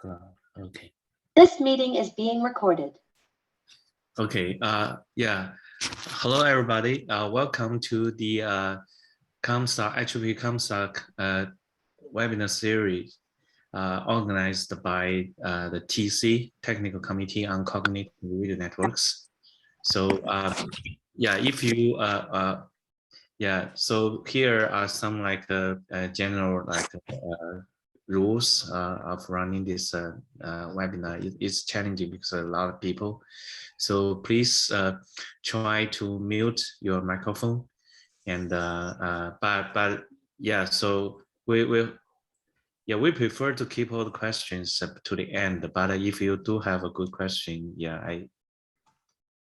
Okay. This meeting is being recorded. Okay. Yeah. Hello, everybody. Welcome to the Comstock Comstock webinar series organized by the TC Technical Committee on Cognitive Radio Networks. So yeah, if you yeah, so here are some like general like rules of running this webinar. It's challenging because a lot of people. So please try to mute your microphone. And but yeah, so we prefer to keep all the questions to the end. But if you do have a good question,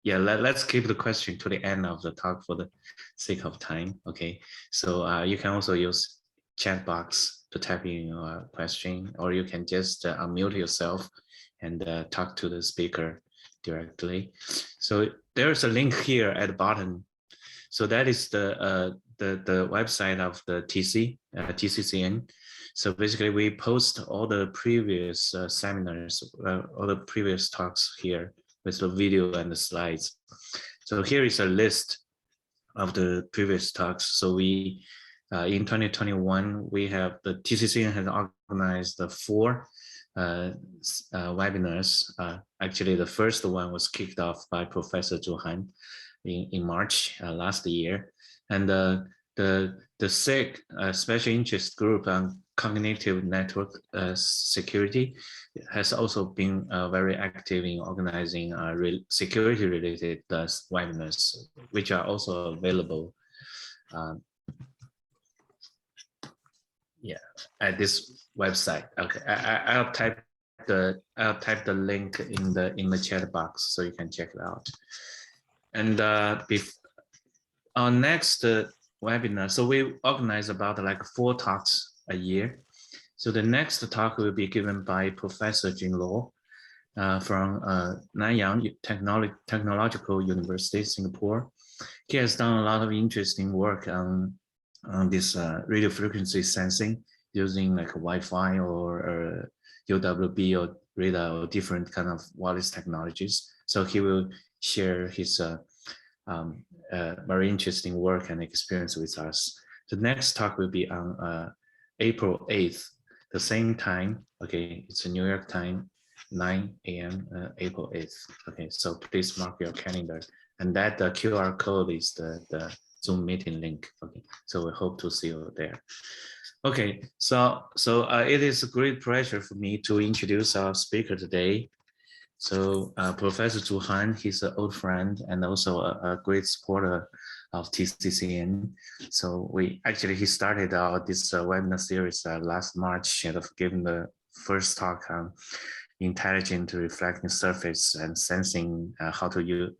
let's keep the question to the end of the talk for the sake of time. Okay, so you can also use chat box to type in your question, or you can just unmute yourself and talk to the speaker directly. So there's a link here at the bottom. So that is the website of the TCCN. So basically, we post all the previous seminars, all the previous talks here with the video and the slides. So here is a list of the previous talks. So we, in 2021, we have the TCCN has organized the 4 webinars. Actually, the first one was kicked off by Professor Zhu Han in March last year, and the SIG special interest group on cognitive network security has also been very active in organizing security-related webinars, which are also available at this website. Okay, I'll type the link in the chat box so you can check it out. And our next webinar, so we organize about like 4 talks a year. So the next talk will be given by Professor Jin Luo from Nanyang Technological University, Singapore. He has done a lot of interesting work on this radio frequency sensing using like Wi-Fi or UWB or radar or different kind of wireless technologies. So he will share his very interesting work and experience with us. The next talk will be on April 8th, the same time. Okay, it's a New York time, 9 a.m. April 8th. Okay, so please mark your calendar. And that the QR code is the Zoom meeting link. Okay, so we hope to see you there. Okay, so it is a great pleasure for me to introduce our speaker today. So Professor Zhu Han, he's an old friend and also a great supporter of TCCN. So he started this webinar series last March and have given the first talk on intelligent reflecting surface and sensing, how to use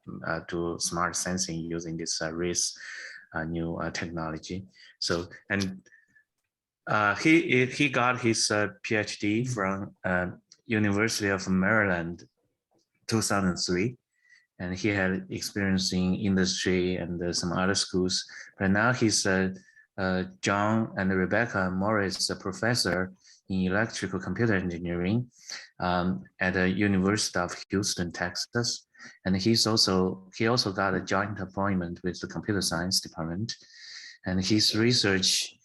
do smart sensing using this RIS new technology. So and he got his PhD from University of Maryland 2003, and he had experience in industry and some other schools. But now he's John and Rebecca Morris, a professor in electrical computer engineering at the University of Houston, Texas. And he also got a joint appointment with the computer science department. And his research,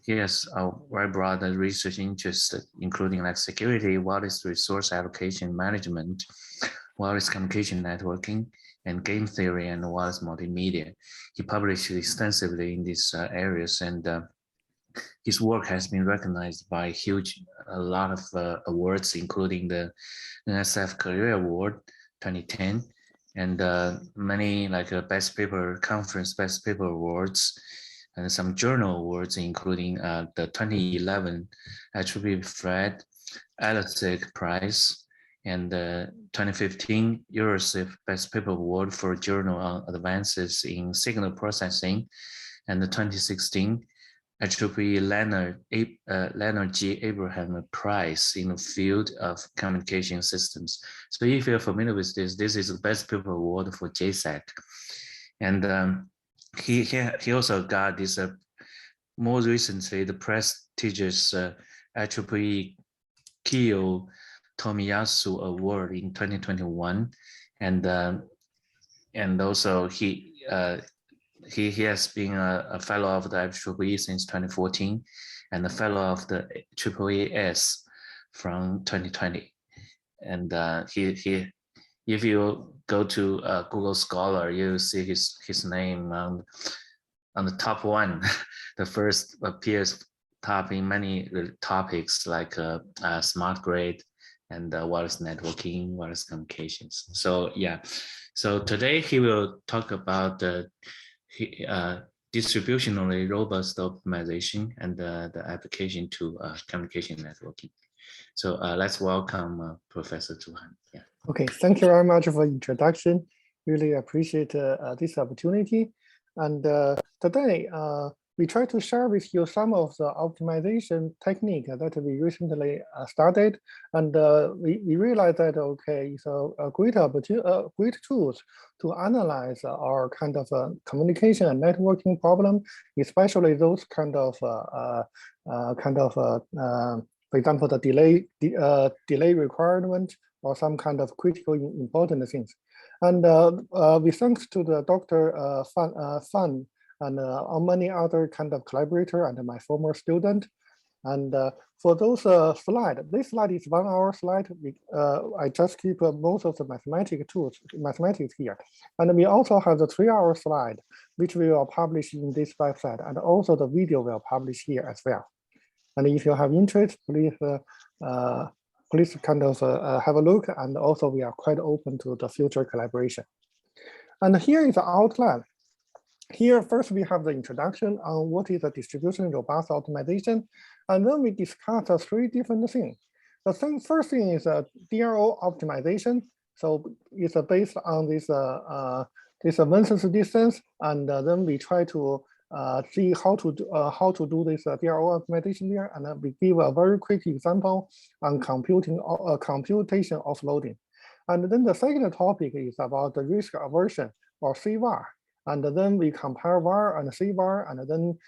he has a very broad research interest, including like security, wireless resource allocation management, wireless communication networking, and game theory and wireless multimedia. He published extensively in these areas, and his work has been recognized by a lot of awards, including the NSF Career Award 2010, and many like best paper conference best paper awards, and some journal awards, including the 2011 Fred Alethik Prize, and the 2015 Eurosif Best Paper Award for Journal on Advances in Signal Processing, and the 2016 Leonard G. Abraham Prize in the field of communication systems. So if you're familiar with this is the Best Paper Award for JSAC. And he also got this more recently the prestigious IEEE Keough Tomiyasu Award in 2021, and also he has been a fellow of the IEEE since 2014, and a fellow of the AAAS from 2020. And he if you go to Google Scholar, you see his name on the top one. The first appears top in many topics like smart grid and wireless networking, wireless communications. So yeah, so today he will talk about distributionally robust optimization and the application to communication networking. So let's welcome Professor Zuhan. Yeah. Okay, thank you very much for the introduction. Really appreciate this opportunity. And today, we try to share with you some of the optimization technique that we recently started. And we realized that, okay, it's a great opportunity, great tools to analyze our kind of communication and networking problem, especially those kind of, for example, the delay requirement, or some kind of critical important things. And we thanks to the Dr. Fan and many other kind of collaborator and my former student. And for those slide, this slide is 1 hour slide. I just keep most of the mathematics here. And we also have the 3 hour slide, which we will publish in this website. And also the video will publish here as well. And if you have interest, please kind of have a look, and also we are quite open to the future collaboration. And here is the outline. Here, first we have the introduction on what is a distribution robust optimization, and then we discuss 3 different things. The first thing is a DRO optimization. So it's based on this versus distance, and then we try to see how to do this DRO optimization there, and then we give a very quick example on computation offloading. And then the second topic is about the risk aversion or CVaR, and then we compare VAR and CVaR, and then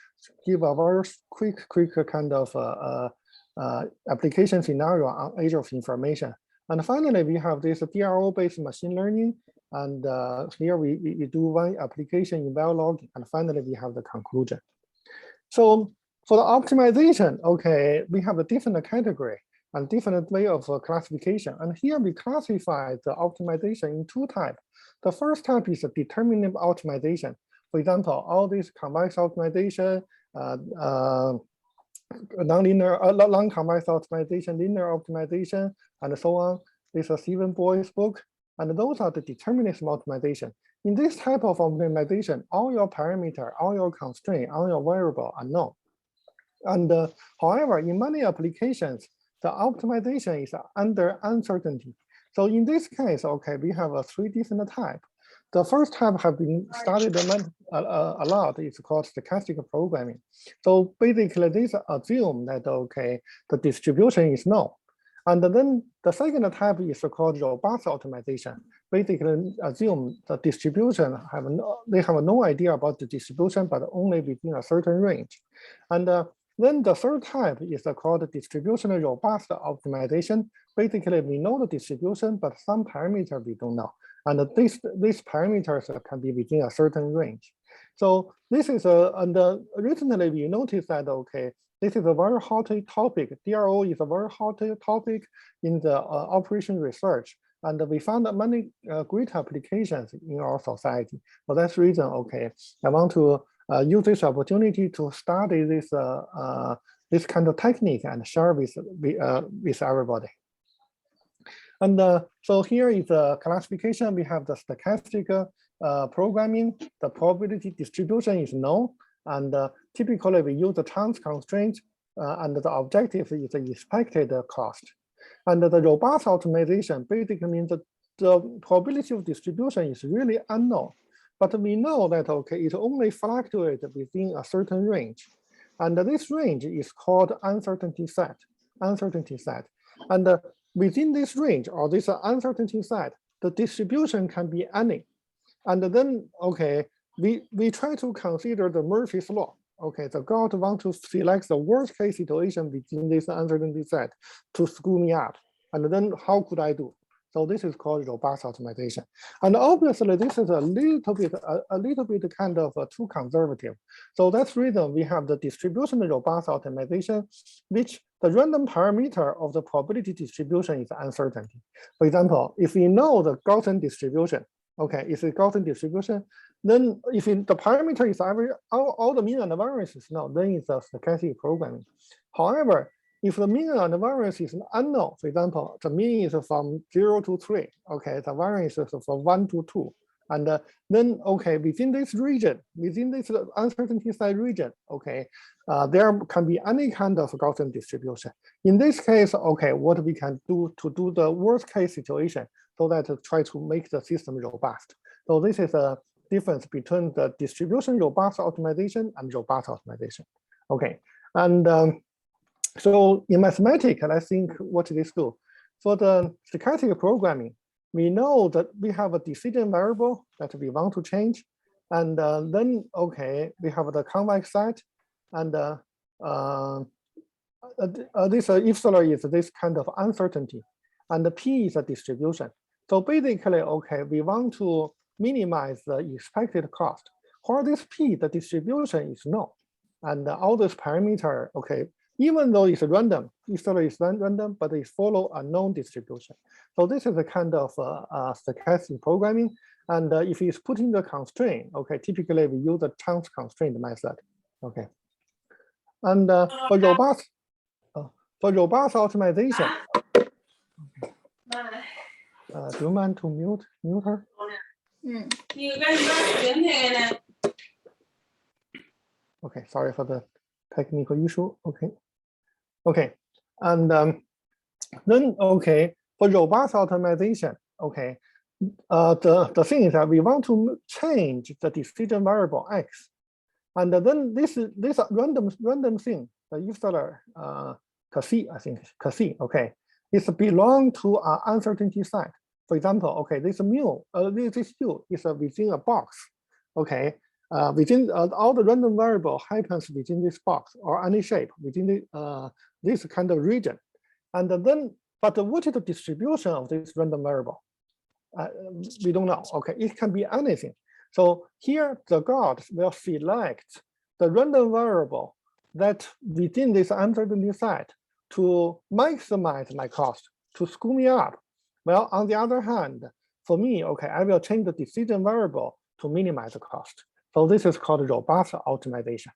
give a very quick kind of application scenario on age of information. And finally, we have this DRO-based machine learning. And here we do one application in Verilog, and finally we have the conclusion. So for the optimization, okay, we have a different category and different way of classification. And here we classify the optimization in 2 types. The first type is a deterministic optimization. For example, all this convex optimization, nonlinear, non-convex optimization, linear optimization, and so on. This is a Stephen Boy's book. And those are the deterministic optimization. In this type of optimization, all your parameter, all your constraint, all your variable are known. And however, in many applications, the optimization is under uncertainty. So in this case, okay, we have 3 different types. The first type have been studied a lot. It's called stochastic programming. So basically, this assume that, okay, the distribution is known. And then the second type is called robust optimization. Basically, assume the distribution they have no idea about the distribution, but only within a certain range. And then the third type is called distributionally robust optimization. Basically, we know the distribution, but some parameters we don't know. And these parameters can be within a certain range. So this is and recently we noticed that, okay, this is a very hot topic. DRO is a very hot topic in the operation research. And we found many great applications in our society. For that reason, okay, I want to use this opportunity to study this this kind of technique and share with everybody. And so here is the classification. We have the stochastic programming. The probability distribution is known. And typically we use the chance constraint, and the objective is the expected cost. And the robust optimization basically means that the probability of distribution is really unknown. But we know that, okay, it only fluctuates within a certain range. And this range is called uncertainty set. And within this range, or this uncertainty set, the distribution can be any. And then, okay, we try to consider the Murphy's law. Okay, the God wants to select the worst case situation within this uncertainty set to screw me up. And then how could I do? So this is called robust optimization. And obviously this is a little bit kind of too conservative. So that's the reason we have the distribution robust optimization, which the random parameter of the probability distribution is uncertainty. For example, if we know the Gaussian distribution, okay, it's a Gaussian distribution, then if the parameter is all the mean and the variance is known, then it's a stochastic programming. However, if the mean and the variance is unknown, for example, the mean is from 0 to 3, okay, the variance is from 1 to 2. And then, okay, within this region, within this uncertainty side region, okay, there can be any kind of Gaussian distribution. In this case, okay, what we can do to do the worst case situation so that to try to make the system robust. So this is a difference between the distribution robust optimization and robust optimization. Okay, and so in mathematics, I think what this do for the stochastic programming, we know that we have a decision variable that we want to change, and then okay, we have the convex set, and this epsilon is this kind of uncertainty, and the p is a distribution. So basically, okay, we want to minimize the expected cost. For this p, the distribution is known, and all this parameter, okay, even though it's random, epsilon is random, but it follow a known distribution. So this is a kind of stochastic programming. And if it's putting the constraint, okay, typically we use the chance constraint method. Okay. And for robust optimization, do you mind to mute her? Okay, sorry for the technical issue. Okay. Okay, and then okay, for robust optimization, okay, the thing is that we want to change the decision variable x, and then this random thing, the epsilon c, I think c, okay, is belong to an uncertainty set. For example, okay, this mu, this u is within a box, okay. Within all the random variable happens within this box or any shape within the, this kind of region. And then, but what is the distribution of this random variable? We don't know. Okay, it can be anything. So here the God will select the random variable that within this uncertainty set to maximize my cost, to screw me up. Well, on the other hand, for me, okay, I will change the decision variable to minimize the cost. So this is called robust optimization.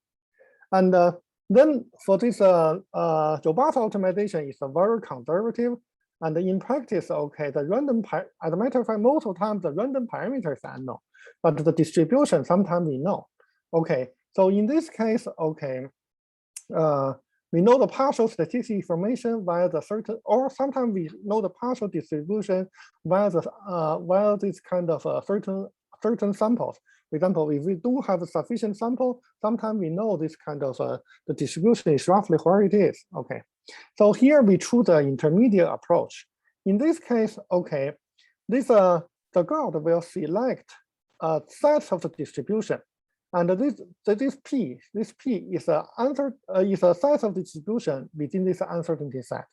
And then for this robust optimization is very conservative. And in practice, okay, the random, as a matter of fact, most of the time, the random parameters are unknown, but the distribution sometimes we know. Okay, so in this case, okay, we know the partial statistic information via the certain, or sometimes we know the partial distribution via the this kind of certain samples. For example, if we don't have a sufficient sample, sometimes we know this kind of the distribution is roughly where it is. Okay, so here we choose the intermediate approach. In this case, okay, this the God will select a set of the distribution, and this p is a set of the distribution within this uncertainty set.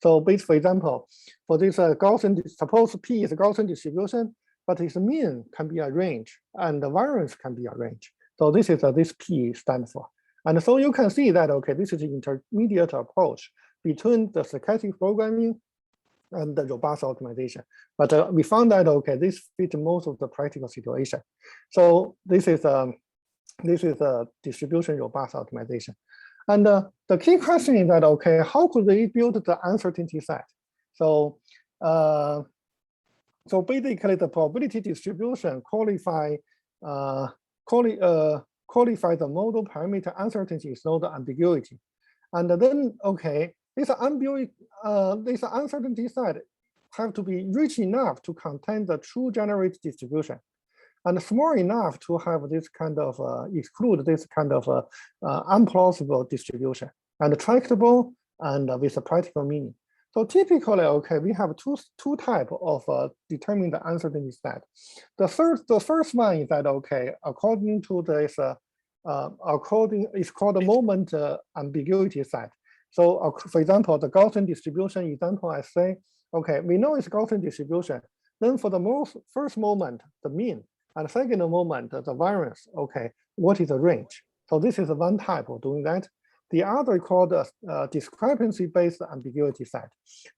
So, for example, for this Gaussian, suppose p is a Gaussian distribution, but its mean can be arranged and the variance can be arranged. So this is this P stands for. And so you can see that, okay, this is the intermediate approach between the stochastic programming and the robust optimization. But we found that, okay, this fits most of the practical situation. So this is a distribution robust optimization. And the key question is that, okay, how could they build the uncertainty set? So, so basically, the probability distribution qualify the model parameter uncertainty is not the ambiguity, and then okay, this uncertainty set have to be rich enough to contain the true generated distribution, and small enough to have this kind of exclude this kind of unplausible distribution, and tractable and with a practical meaning. So typically, okay, we have two types of determining the uncertainty set. The first one is that, okay, according to this it's called the moment ambiguity set. So for example, the Gaussian distribution example, I say, okay, we know it's Gaussian distribution. Then for the first moment, the mean, and second moment, the variance, okay, what is the range? So this is one type of doing that. The other called discrepancy-based ambiguity set.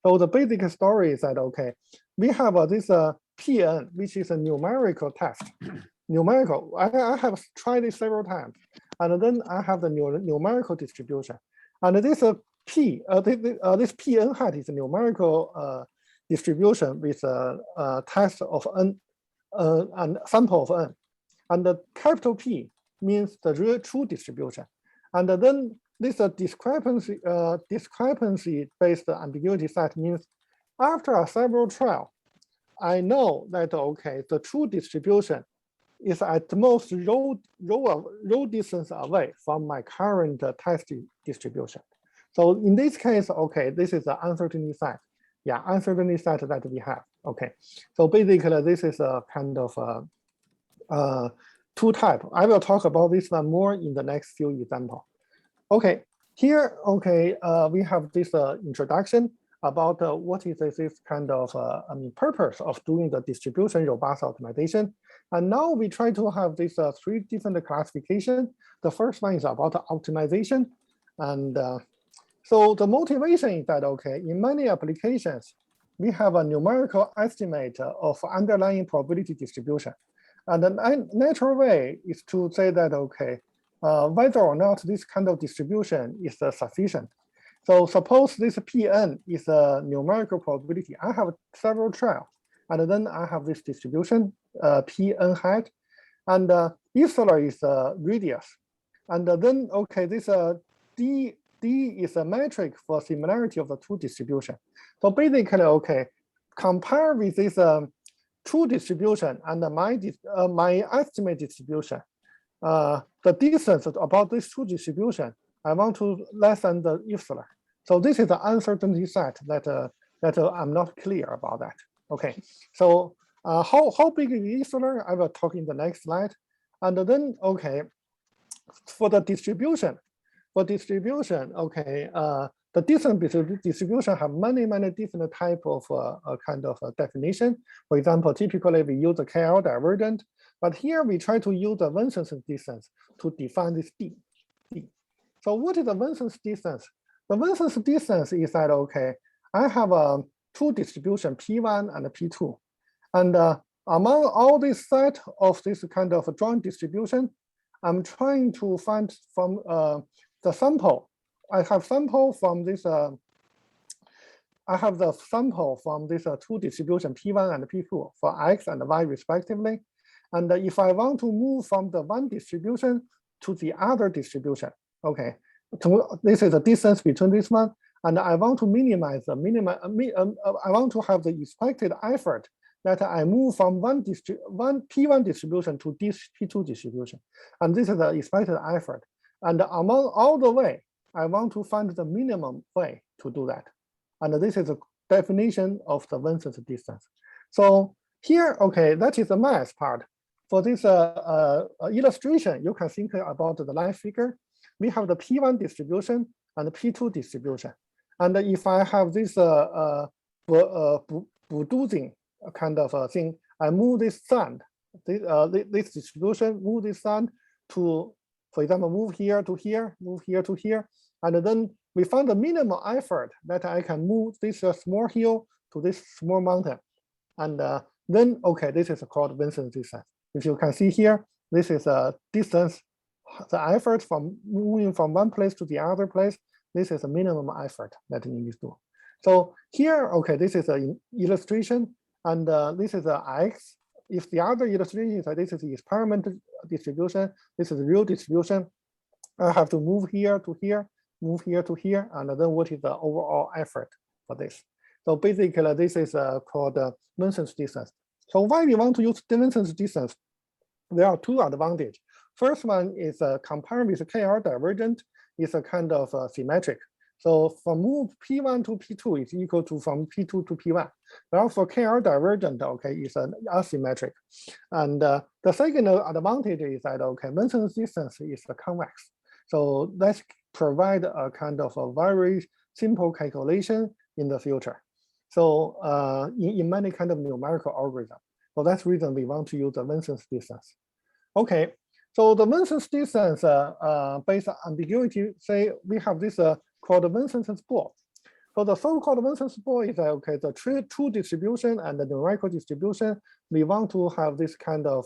So the basic story is that, okay, we have this PN, which is a numerical test. Numerical, I have tried it several times. And then I have the numerical distribution. And this this PN hat is a numerical distribution with a test of n and sample of n. And the capital P means the real true distribution. And then this discrepancy-based ambiguity set means after a several trial, I know that, okay, the true distribution is at the most row distance away from my current test distribution. So in this case, okay, this is the uncertainty set. Yeah, uncertainty set that we have. Okay, so basically this is a kind of two type. I will talk about this one more in the next few examples. Okay, here, okay, we have this introduction about what is this kind of purpose of doing the distribution robust optimization. And now we try to have these three different classifications. The first one is about optimization. And so the motivation is that, okay, in many applications, we have a numerical estimate of underlying probability distribution. And the natural way is to say that, okay, whether or not this kind of distribution is sufficient. So suppose this Pn is a numerical probability. I have several trials, and then I have this distribution, Pn hat, and epsilon is a radius. And then, okay, this D is a metric for similarity of the two distribution. So basically, okay, compare with this true distribution and my estimate distribution. The distance about this two distribution, I want to less than the epsilon. So this is the uncertainty set that I'm not clear about that. Okay, so how big is epsilon? I will talk in the next slide. And then, okay, for the distribution, okay, the distance distribution have many different type of kind of definition. For example, typically we use the KL divergent, but here we try to use the Vincent's distance to define this D. So what is the Vincent's distance? The Vincent's distance is that, okay, I have two distribution P1 and P2, and among all this set of this kind of joint distribution, I'm trying to find from the sample. I have sample from this. I have the sample from this two distribution P1 and P2 for X and Y respectively. And if I want to move from the one distribution to the other distribution, okay, this is the distance between this one, and I want to minimize the I want to have the expected effort that I move from one P1 distribution to this P2 distribution, and this is the expected effort. And among all the way, I want to find the minimum way to do that, and this is a definition of the Vincent's distance. So here, okay, that is the math part. For this illustration, you can think about the line figure. We have the P1 distribution and the P2 distribution. And if I have this bulldozing kind of thing, I move this sand, this distribution, move this sand to, for example, move here to here, move here to here. And then we find the minimum effort that I can move this small hill to this small mountain. And then, okay, this is called Vincent's distance. If you can see here, this is a distance, the effort from moving from one place to the other place. This is a minimum effort that you need to do. So here, okay, this is an illustration, and this is a X. If the other illustration is that this is the experiment distribution, this is the real distribution, I have to move here to here, move here to here, and then what is the overall effort for this? So basically, this is called Vincent's distance. So why we want to use Vincent's distance? There are two advantages. First one is comparing with KR divergent is a kind of symmetric. So from move P1 to P2 is equal to from P2 to P1. Well, for KR divergent, okay, is an asymmetric. And the second advantage is that, okay, Vincent's distance is convex. So let's provide a kind of a very simple calculation in the future. So in many kind of numerical algorithm. So that's the reason we want to use the Vincent's distance. Okay, so the Vincent's distance based on ambiguity, say we have this called Vincent's ball. So the so-called Vincent's ball is okay, the true distribution and the numerical distribution. We want to have this kind of,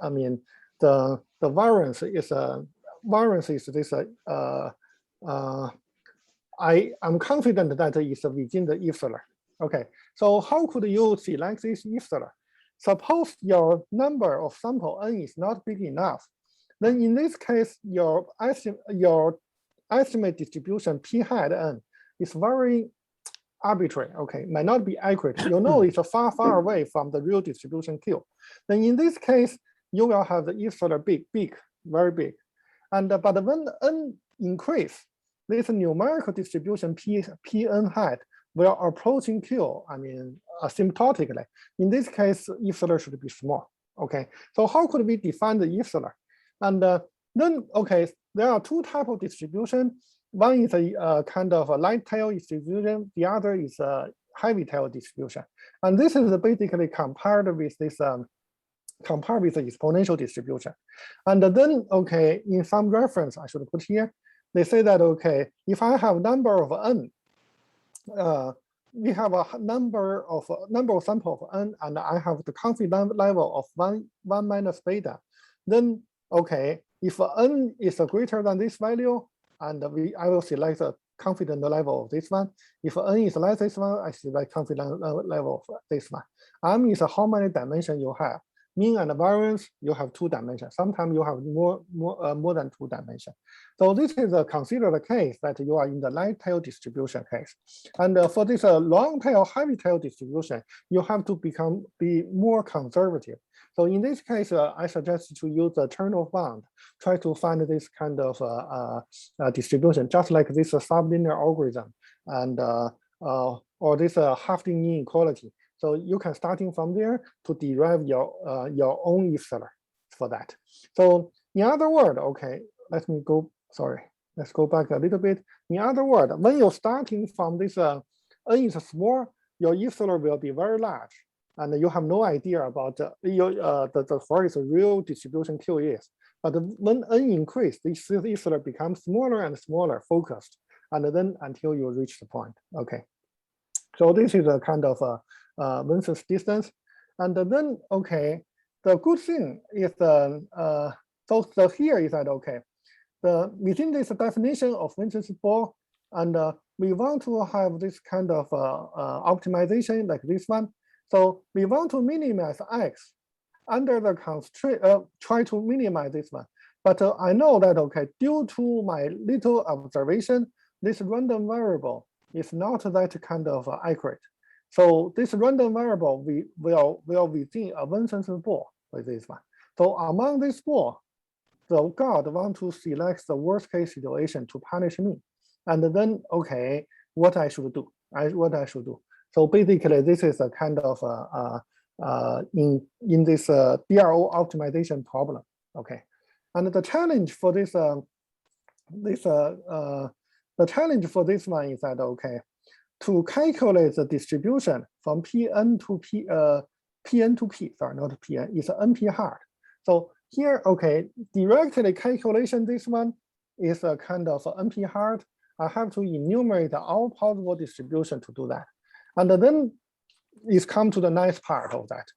I mean, the variance is this. I'm confident that it is within the epsilon. Okay, so how could you select this epsilon? Suppose your number of sample n is not big enough, then in this case, your estimate distribution p hat n is very arbitrary. Okay, might not be accurate. You know it's far away from the real distribution Q. Then in this case, you will have the epsilon big, very big. And but when n increase, this numerical distribution Pn hat will approaching Q, I mean, asymptotically. In this case, epsilon should be small. Okay, so how could we define the epsilon? And then, okay, there are two types of distribution. One is a kind of a light tail distribution. The other is a heavy tail distribution. And this is basically compared with this compared with the exponential distribution. And then, okay, in some reference I should put here, they say that, okay, if I have number of n, we have a number of sample of n, and I have the confidence level of one minus beta, then okay, if n is greater than this value, and I will select the confidence level of this one. If n is less this one, I select confidence level of this one. M is how many dimensions you have. Mean and variance, you have 2 dimensions. Sometimes you have more than 2 dimensions. So this is a considered case that you are in the light tail distribution case. And for this long tail, heavy tail distribution, you have to be more conservative. So in this case, I suggest to use the Chernoff bound, try to find this kind of distribution, just like this sublinear algorithm and or this half-ring inequality. So you can starting from there to derive your own epsilon for that. So in other words, okay, let's go back a little bit. In other words, when you're starting from this n is small, your epsilon will be very large, and you have no idea about what is a real distribution Q is. But when n increase, this epsilon becomes smaller and smaller, focused, and then until you reach the point. Okay, so this is a kind of Vincent's distance, and then okay, the good thing is so here is that okay, within this definition of Vincent's ball, and we want to have this kind of optimization like this one. So we want to minimize x under the constraint, try to minimize this one. But I know that okay, due to my little observation, this random variable is not that kind of accurate. So this random variable will within a Vincent's ball like this one. So among this ball, the God want to select the worst case situation to punish me, and then okay, what I should do? So basically, this is a kind of in this DRO optimization problem. Okay, and the challenge for this the challenge for this one is that okay, to calculate the distribution from Pn to P, sorry, not Pn, it's NP hard. So here, okay, directly calculation, this one is a kind of NP hard. I have to enumerate all possible distribution to do that. And then it's come to the nice part of that.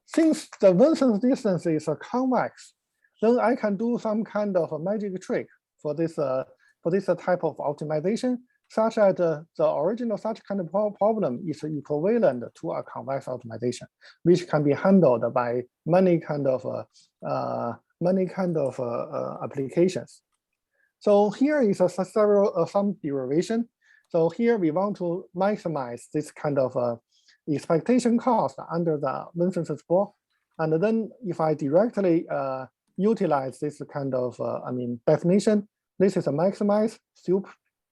Since the Vincent's distance is convex, then I can do some kind of a magic trick for this type of optimization, such as the original such kind of problem is equivalent to a convex optimization, which can be handled by many kind of applications. So here is some derivation. So here we want to maximize this kind of expectation cost under the Vincent's ball, and then if I directly utilize this kind of definition, this is a maximize soup.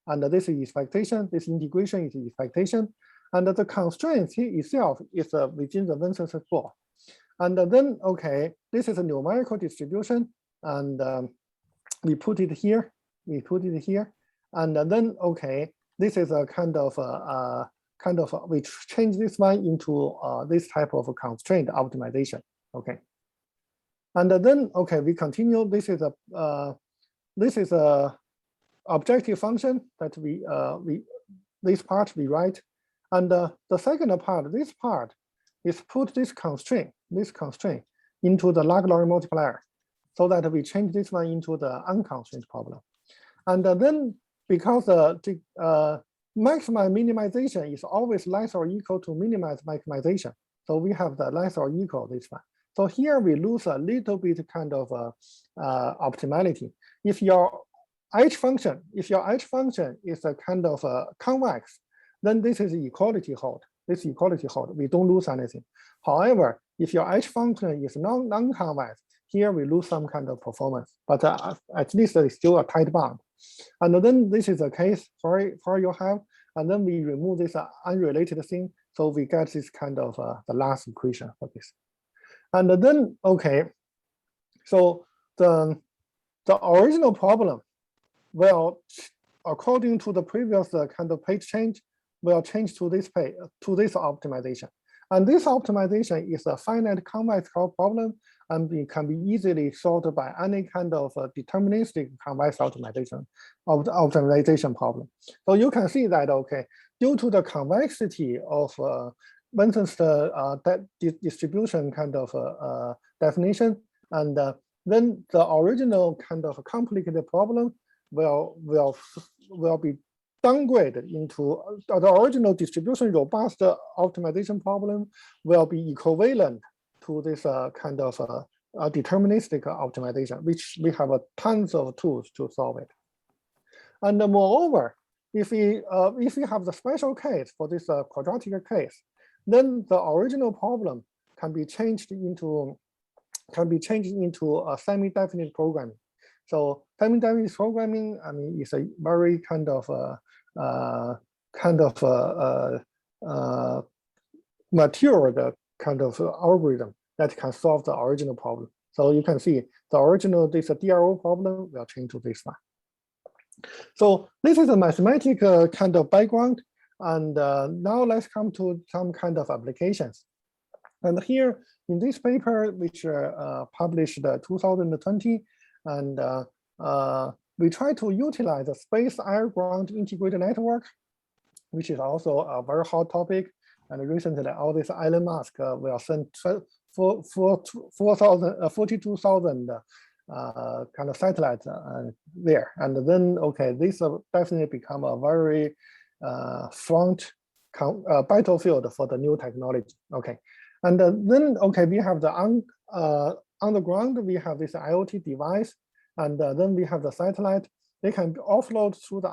And this is expectation, this integration is expectation. And the constraint itself is within the Vincent's ball. And then, okay, this is a numerical distribution. And we put it here, And then, okay, this is a kind of kind of we change this one into this type of constraint optimization. Okay, and then okay, we continue. This is a objective function that this part we write, and the second part, this part is put this constraint into the log multiplier, so that we change this one into the unconstrained problem. And then because the maximize minimization is always less or equal to minimize maximization, so we have the less or equal this one. So here we lose a little bit kind of optimality. If your H function is a kind of convex, then this is equality hold. This equality hold, we don't lose anything. However, if your H function is non-convex, here we lose some kind of performance, but at least it's still a tight bound. And then this is a case for you have, and then we remove this unrelated thing, so we get this kind of the last equation for this. And then okay, so the original problem will, according to the previous kind of page change, will change to this page, to this optimization. And this optimization is a finite convex problem, and it can be easily solved by any kind of deterministic convex optimization problem. So you can see that, okay, due to the convexity of Benson's distribution kind of definition, and then the original kind of complicated problem will be downgraded into the original distribution robust optimization problem will be equivalent to this kind of deterministic optimization, which we have tons of tools to solve it. And moreover, if we have the special case for this quadratic case, then the original problem can be changed into a semi-definite programming. So semi-definite programming, I mean, is a very kind of mature kind of algorithm that can solve the original problem. So you can see the original this DRO problem will change to this one. So this is a mathematical kind of background, and now let's come to some kind of applications. And here in this paper, which published 2020, and we try to utilize the space air-ground integrated network, which is also a very hot topic. And recently, all this Elon Musk will send 42,000 kind of satellites there. And then, okay, this definitely become a very front battlefield for the new technology. Okay, and then, okay, we have the on the ground, we have this IoT device, and then we have the satellite. They can offload through the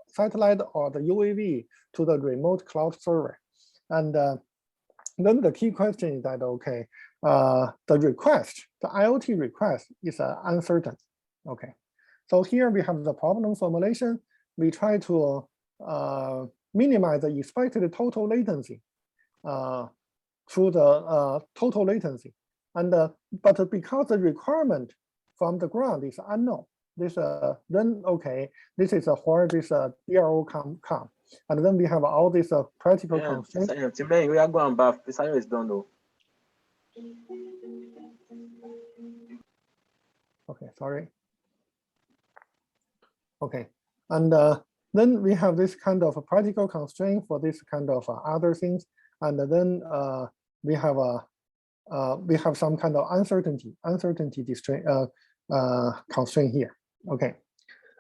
satellite or the UAV to the remote cloud server. And then the key question is that, okay, the request, the IoT request is uncertain. Okay, so here we have the problem formulation. We try to minimize the expected total latency through the total latency. And but because the requirement from the ground is unknown, this then okay, this is where this DRO come, and then we have all these practical constraints. We are going back. This is done though. Okay, sorry. Okay, and then we have this kind of a practical constraint for this kind of other things, and then we have some kind of uncertainty constraint here. Okay,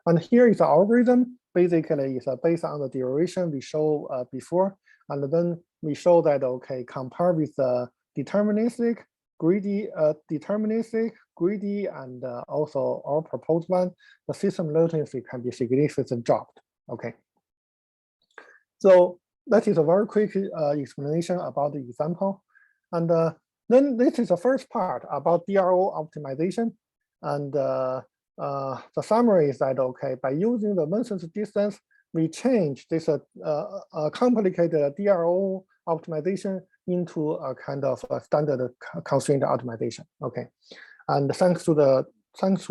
and here is the algorithm. Basically, it's based on the derivation we show before, and then we show that, okay, compare with the deterministic, greedy, and also our proposed one, the system latency can be significantly dropped. Okay, so that is a very quick explanation about the example, and then this is the first part about DRO optimization, and the summary is that, okay, by using the Benson's distance, we change this complicated DRO optimization into a kind of a standard constraint optimization. Okay, and thanks to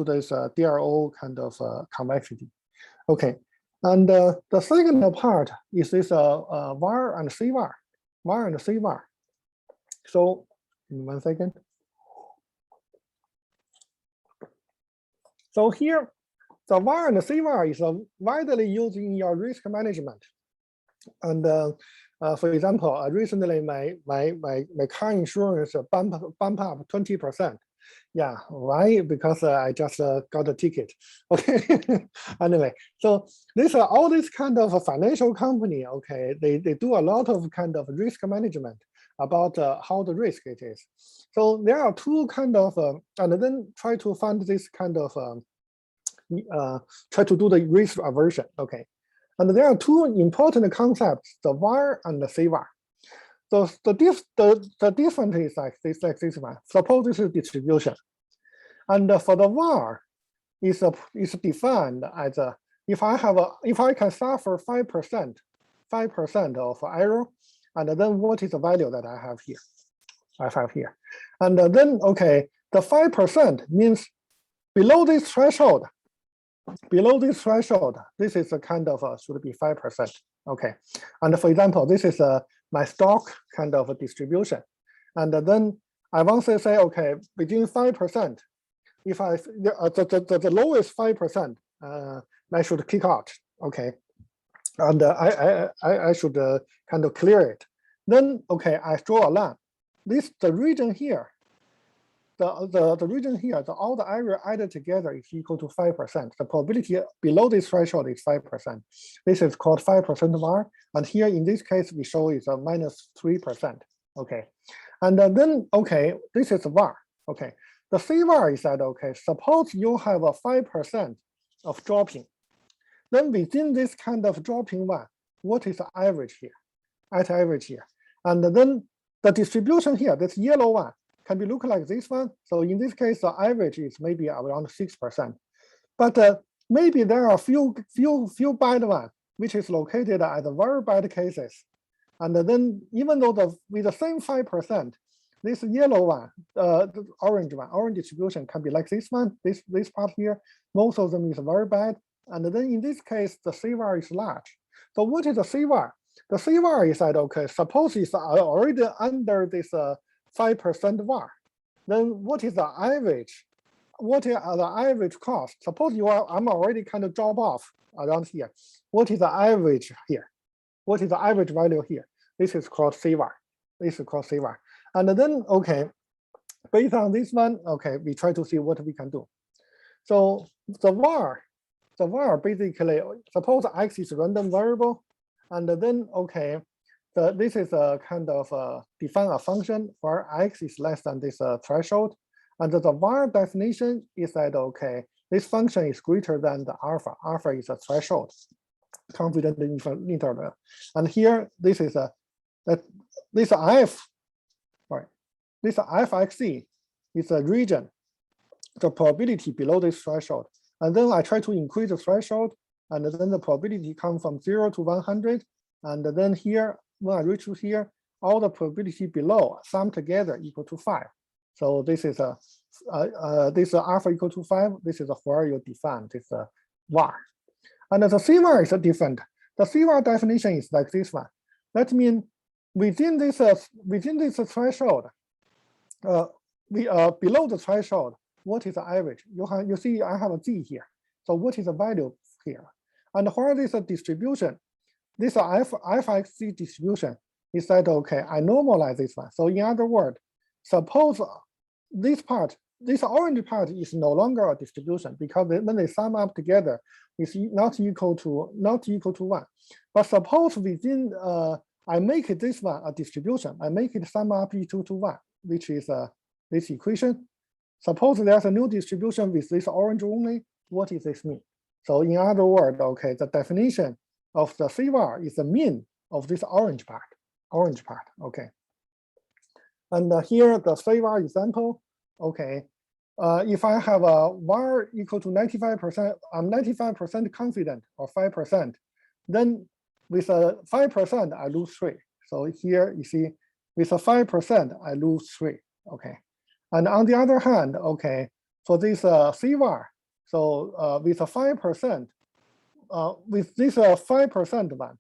this DRO kind of convexity. Okay, And the second part is this var and CVaR, var and CVaR. So in 1 second. So here, the var and CVaR is widely used in your risk management. And for example, recently my car insurance bump up 20%. Yeah, why? Because I just got a ticket. Okay. Anyway, so these are all this kind of a financial company. Okay, they do a lot of kind of risk management about how the risk it is. So there are two kind of and then try to find this kind of try to do the risk aversion. Okay, and there are two important concepts: the var and the CVaR. So the difference is like this one. Suppose this is distribution, and for the var, is defined as if I can suffer 5% of error, and then what is the value that I have here? And then okay, the 5% means below this threshold. This is a kind of should be 5%. Okay, and for example, this is my stock kind of a distribution, and then I want to say okay, between 5%, if the lowest 5%, I should kick out. Okay, and I should kind of clear it. Then okay, I draw a line. The region here. The region here, all the area added together is equal to 5%. The probability below this threshold is 5%. This is called 5% var. And here in this case, we show is a -3%. Okay. And then, okay, this is var. Okay. The CVaR is that, okay, suppose you have a 5% of dropping. Then within this kind of dropping one, what is the average here? Average here. And then the distribution here, this yellow one, can be look like this one. So in this case, the average is maybe around 6%. But maybe there are few bad ones, which is located at the very bad cases. And then even though with the same 5%, this yellow one, the orange distribution can be like this one, this part here. Most of them is very bad. And then in this case, the CVaR is large. So what is the CVaR? The CVaR is that, okay, suppose it's already under this 5% var, then what is the average? What are the average cost? Suppose I'm already kind of drop off around here. What is the average here? What is the average value here? This is called CVaR. And then, okay, based on this one, okay, we try to see what we can do. So the var basically, suppose X is a random variable, and then, okay, this is a kind of define a function where X is less than this threshold. And the var definition is that, okay, this function is greater than the alpha. Alpha is a threshold, confident interval. And here, this is this fxc is a region, the probability below this threshold. And then I try to increase the threshold, and then the probability comes from 0 to 100. And then here, when I reach to here, all the probability below sum together equal to 5. So this is this alpha equal to 5. This is where you define this var. And the CVaR is different. The CVaR definition is like this one. That means within this threshold, below the threshold, what is the average? You see, I have a z here. So what is the value here? And where this distribution, this fxc distribution is that, okay, I normalize this one. So in other words, suppose this part, this orange part is no longer a distribution because when they sum up together, it's not equal to 1. But suppose within I make this one a distribution, I make it sum up equal to 1, which is this equation. Suppose there's a new distribution with this orange only, what does this mean? So in other words, okay, the definition of the CVaR is the mean of this orange part, okay. And here the CVaR example, okay, if I have a var equal to 95%, I'm 95% confident or 5%, then with a 5%, I lose 3. So here you see, with a 5%, I lose 3, okay. And on the other hand, okay, for this CVaR, so with a 5%, with this 5% one,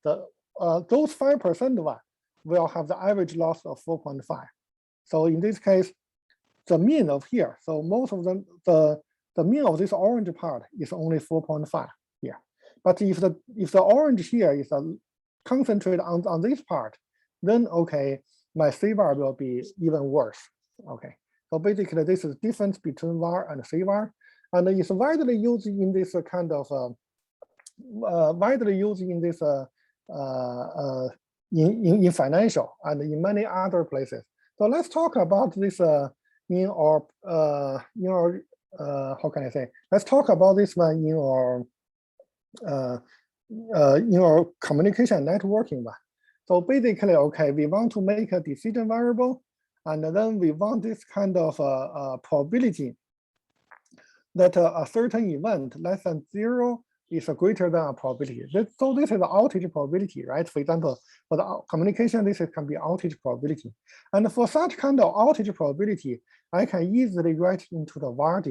those 5% one will have the average loss of 4.5. So in this case, the mean of here, so most of them, the mean of this orange part is only 4.5 here. But if the orange here is concentrated on this part, then okay, my CVaR will be even worse. Okay, so basically this is the difference between VAR and CVaR, and it's widely used in this kind of in financial and in many other places. So let's talk about this in our how can I say? Let's talk about this one in our communication networking one. So basically, okay, we want to make a decision variable, and then we want this kind of probability that a certain event less than 0 is greater than a probability. So this is the outage probability, right? For example, for the communication, this can be outage probability. And for such kind of outage probability, I can easily write into the VAR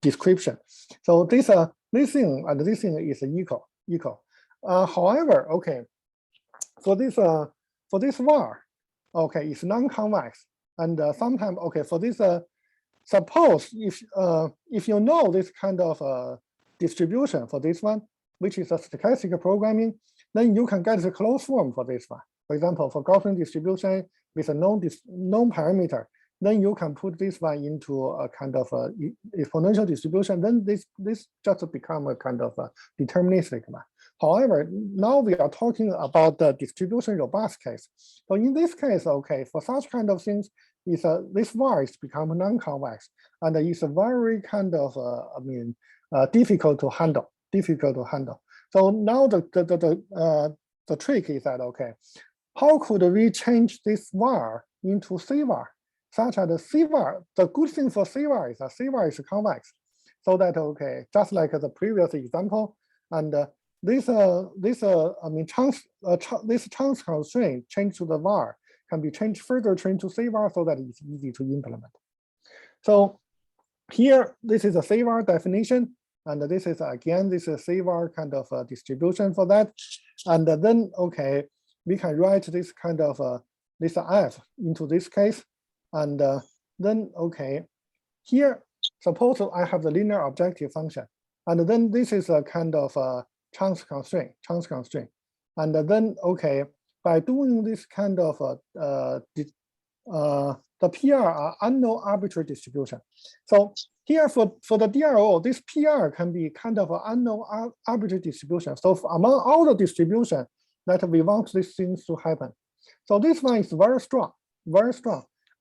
description. So this thing and this thing is equal. However, okay, for this VAR, okay, it's non-convex, and sometimes okay for this. Suppose if you know this kind of distribution for this one, which is a stochastic programming, then you can get the closed form for this one. For example, for Gaussian distribution with a known parameter, then you can put this one into a kind of exponential distribution. Then this just become a kind of a deterministic one. However, now we are talking about the distribution robust case. So in this case, okay, for such kind of things, this VAR is become non-convex, and it's a very kind of difficult to handle. So now the trick is that okay, how could we change this VAR into CVaR, such that the CVaR, the good thing for CVaR is that CVaR is convex, so that okay, just like the previous example, and this chance constraint changed to the VAR can be changed further to CVaR so that it's easy to implement. So here, this is a CVaR definition, and this is again, this is CVaR kind of distribution for that. And then, okay, we can write this kind of this F into this case. And then, okay, here, suppose I have the linear objective function. And then this is a kind of chance constraint. And then, okay, by doing this kind of the PR are unknown arbitrary distribution. So here for the DRO, this PR can be kind of an unknown arbitrary distribution. So among all the distribution that we want these things to happen. So this one is very strong.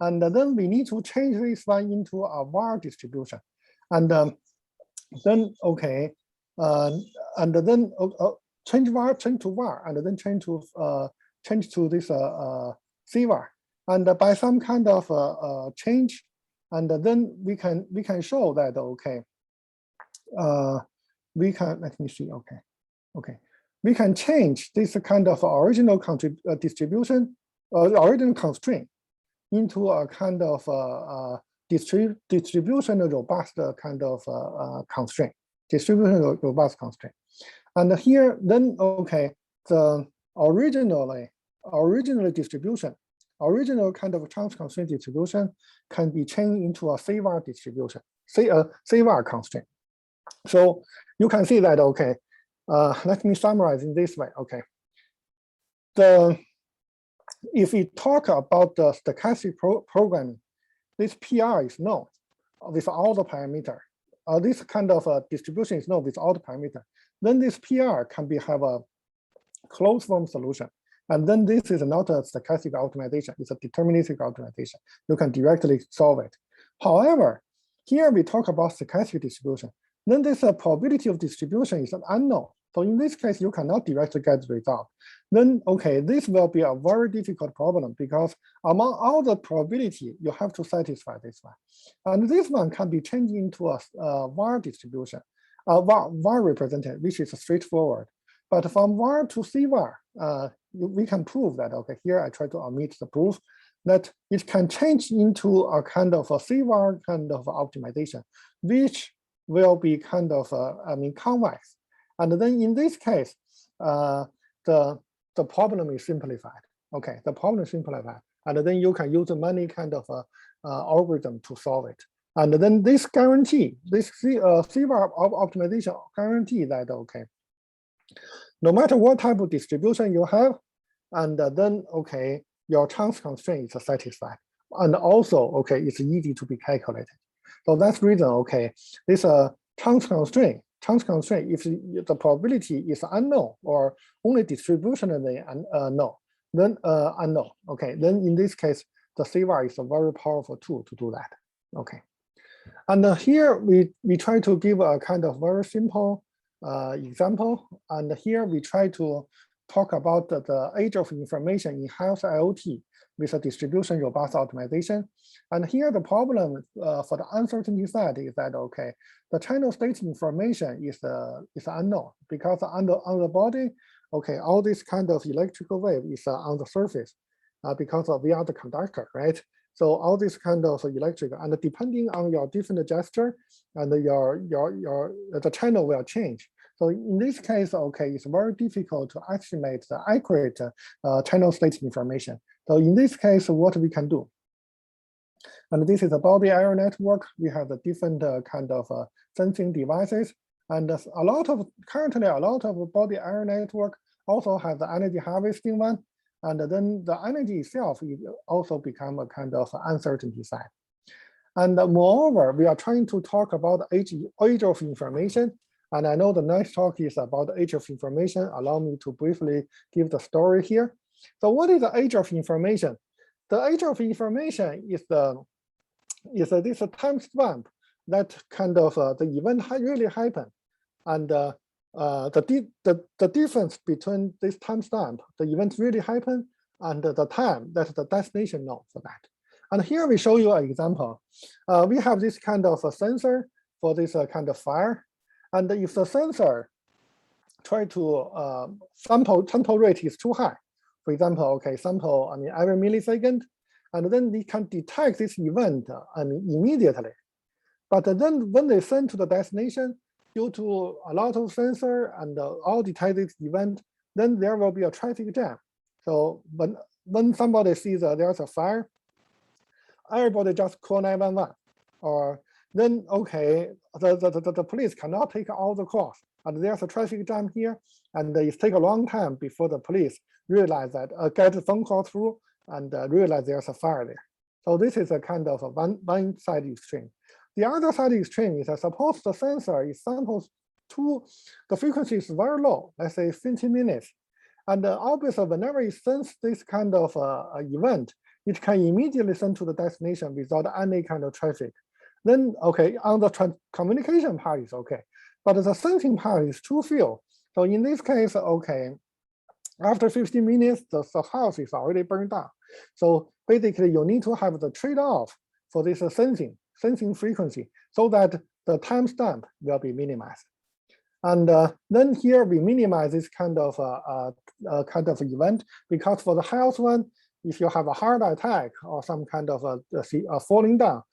And then we need to change this one into a VAR distribution. And then, okay, and then change VAR, change to VAR, and then change to this CVaR. And by some kind of change, and then we can show that okay, we can, let me see, okay, we can change this kind of original distribution, original constraint into a kind of distribution robust kind of constraint, distribution robust constraint. And here, then okay, the original distribution, original kind of chance constraint distribution can be changed into a CVaR distribution, CVaR constraint. So you can see that, okay, let me summarize in this way, okay. If we talk about the stochastic programming, this PR is known with all the parameter. This kind of distribution is known with all the parameter. Then this PR can have a closed form solution. And then this is not a stochastic optimization, it's a deterministic optimization. You can directly solve it. However, here we talk about stochastic distribution. Then this probability of distribution is an unknown. So in this case, you cannot directly get the result. Then, okay, this will be a very difficult problem because among all the probability, you have to satisfy this one. And this one can be changed into a VAR distribution, VAR represented, which is straightforward. But from VAR to CVaR, we can prove that, okay, here I try to omit the proof, that it can change into a kind of a CVaR kind of optimization, which will be kind of, convex. And then in this case, the problem is simplified. Okay, the problem is simplified. And then you can use many kind of algorithm to solve it. And then this guarantee, this CVaR optimization guarantee that, okay, no matter what type of distribution you have, and then, okay, your chance constraint is satisfied. And also, okay, it's easy to be calculated. So that's reason, okay, this chance constraint, if the probability is unknown or only distributionally unknown, then unknown, okay, then in this case, the CVaR is a very powerful tool to do that, okay. And here we try to give a kind of very simple example. And here we try to talk about the age of information in health IoT with a distribution robust optimization. And here the problem for the uncertainty side is that, okay, the channel state information is unknown because on the body, okay, all this kind of electrical wave is on the surface because we are the conductor, right? So all this kind of electric, and depending on your different gesture, and the channel will change. So in this case, okay, it's very difficult to estimate the accurate channel state information. So in this case, what we can do, and this is a body area network. We have the different kind of sensing devices, and currently a lot of body area network also have the energy harvesting one. And then the energy itself also become a kind of uncertainty side. And moreover, we are trying to talk about age of information. And I know the next talk is about the age of information. Allow me to briefly give the story here. So what is the age of information? The age of information is this timestamp that kind of the event really happened. And the difference between this timestamp, the event really happened, and the time that the destination knows for that. And here we show you an example. We have this kind of a sensor for this kind of fire. And if the sensor try to sample rate is too high, for example, okay, sample every millisecond, and then we can detect this event immediately. But then when they send to the destination, due to a lot of sensor and all detect this event, then there will be a traffic jam. So when somebody sees there's a fire, everybody just call 911. Or then, okay, the police cannot take all the calls. And there's a traffic jam here. And it takes a long time before the police realize that, get a phone call through and realize there's a fire there. So this is a kind of a one side extreme. The other side extreme is that suppose the sensor is sampled to, the frequency is very low, let's say 50 minutes. And obviously, whenever it sends this kind of event, it can immediately send to the destination without any kind of traffic. Then, okay, on the communication part is okay. But the sensing part is too few. So in this case, okay, after 15 minutes, the house is already burned down. So basically, you need to have the trade-off for this sensing frequency so that the timestamp will be minimized. And then here we minimize this kind of event, because for the health one, if you have a heart attack or some kind of falling down,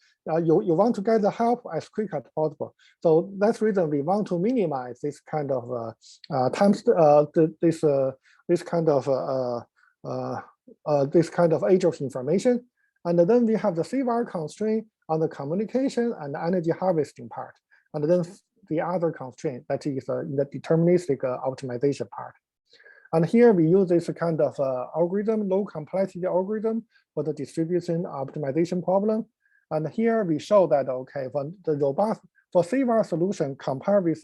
you want to get the help as quick as possible. So that's the reason we want to minimize this kind of this kind of age of information. And then we have the CVaR constraint on the communication and the energy harvesting part. And then the other constraint that is in the deterministic optimization part. And here we use this kind of algorithm, low complexity algorithm for the distribution optimization problem. And here we show that, okay, for the robust, for CVaR solution, compare with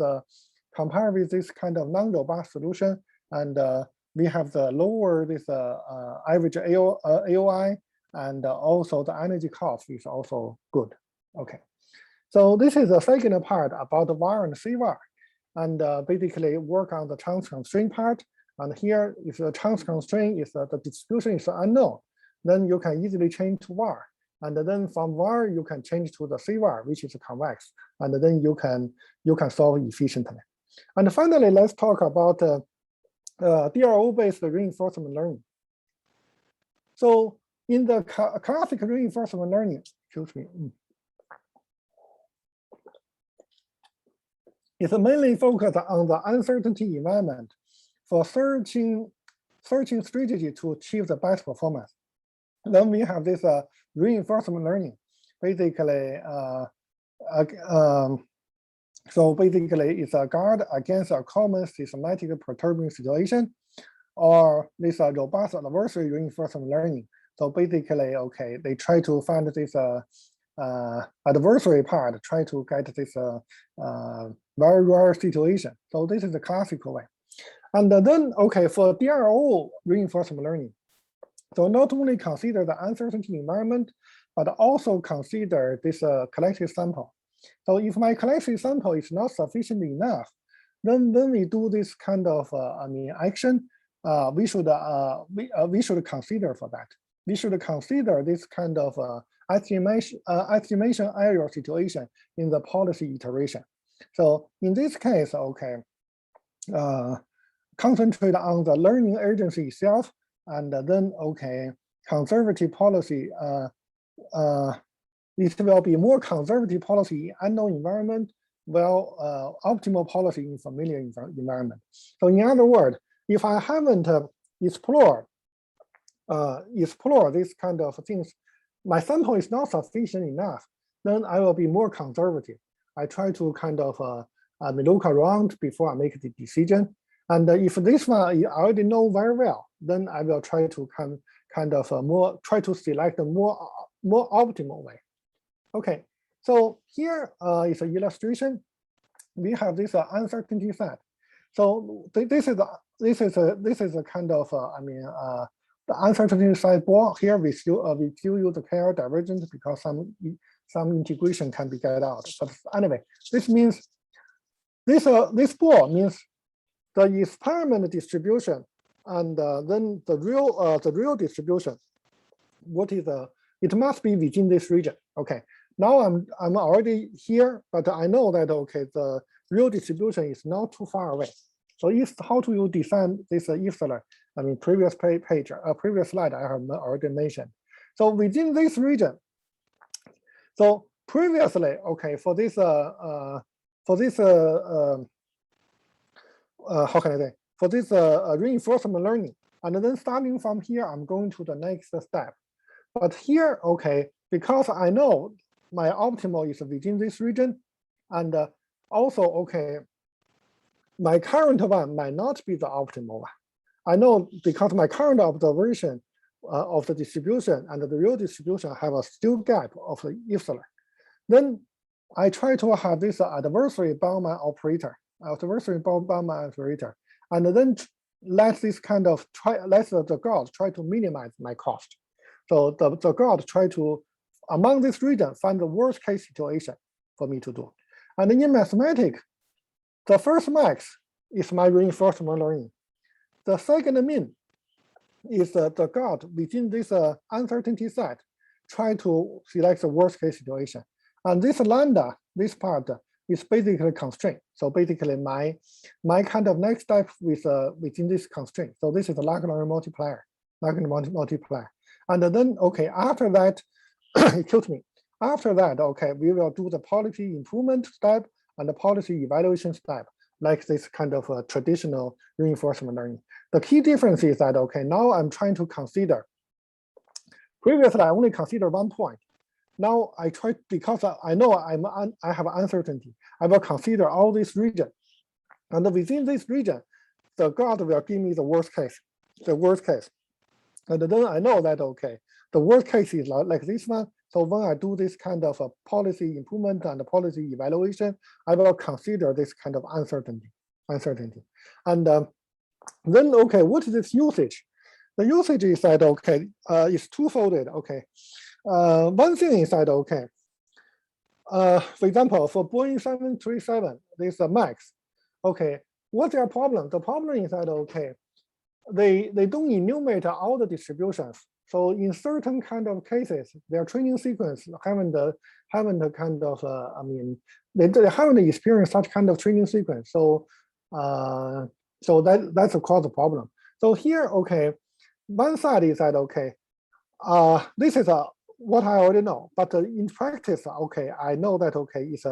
this kind of non-robust solution, and we have the lower this average AoI, and also the energy cost is also good. Okay, so this is the second part about the VAR and CVaR, and basically work on the chance constraint part. And here, if the chance constraint is the distribution is unknown, then you can easily change to VAR. And then from VAR, you can change to the CVaR, which is convex, and then you can solve efficiently. And finally, let's talk about DRO-based reinforcement learning. So in the classic reinforcement learning, excuse me. It's mainly focused on the uncertainty environment for searching strategy to achieve the best performance. Then we have this reinforcement learning. Basically, so basically, it's a guard against a common systematic perturbing situation, or this robust adversary reinforcement learning. So basically, okay, they try to find this adversary part, try to get this very rare situation. So this is the classical way. And then, okay, for DRO reinforcement learning, so not only consider the uncertainty environment, but also consider this collected sample. So if my collected sample is not sufficient enough, then when we do this kind of action, we should consider for that. We should consider this kind of estimation error situation in the policy iteration. So in this case, okay, concentrate on the learning agency itself, and then okay, conservative policy. It will be more conservative policy in unknown environment, while optimal policy in familiar environment. So in other words, if I haven't explore this kind of things, my sample is not sufficient enough, then I will be more conservative. I try to kind of look around before I make the decision. And if this one I already know very well, then I will try to try to select a more optimal way. Okay, so here is an illustration. We have this uncertainty set. So this is a kind of the uncertainty set ball. Here we still use the KL divergence because some integration can be get out. But anyway, this means this ball means the experiment distribution and then the real distribution. What is it must be within this region. Okay. Now I'm already here, but I know that okay, the real distribution is not too far away. So how do you define this epsilon? I mean, previous previous slide I have already mentioned. So within this region, so previously, okay, for this how can I say? For this reinforcement learning, and then starting from here, I'm going to the next step. But here, okay, because I know my optimal is within this region, and also, okay, my current one might not be the optimal one. I know because my current observation of the distribution and the real distribution have a still gap of the epsilon. Then I try to have this adversary bound my operator, and then let this kind of let the God try to minimize my cost. So the God try to, among this region, find the worst case situation for me to do. And in mathematics, the first max is my reinforcement learning. The second min is the God within this uncertainty set, try to select the worst case situation. And this lambda, this part is basically constraint. So basically my kind of next step with within this constraint. So this is the Lagrange multiplier. And then, okay, after that, excuse me, after that, okay, we will do the policy improvement step and the policy evaluation step, like this kind of traditional reinforcement learning. The key difference is that, okay, now I'm trying to consider, previously I only consider one point. Now I try, because I know I have uncertainty, I will consider all this region. And within this region, the God will give me the worst case. And then I know that, okay, the worst case is like this one. So when I do this kind of a policy improvement and policy evaluation, I will consider this kind of uncertainty. And then, okay, what is this usage? The usage is that, okay, it's twofolded, okay. One thing is that, okay, for example, for Boeing 737, this MAX, okay, what's their problem? The problem is that, okay, they don't enumerate all the distributions. So in certain kind of cases, their training sequence haven't kind of, I mean, they haven't experienced such kind of training sequence. So so that's of course the problem. So here, okay, one side is that, okay, this is what I already know, but in practice, okay, I know that, okay, it's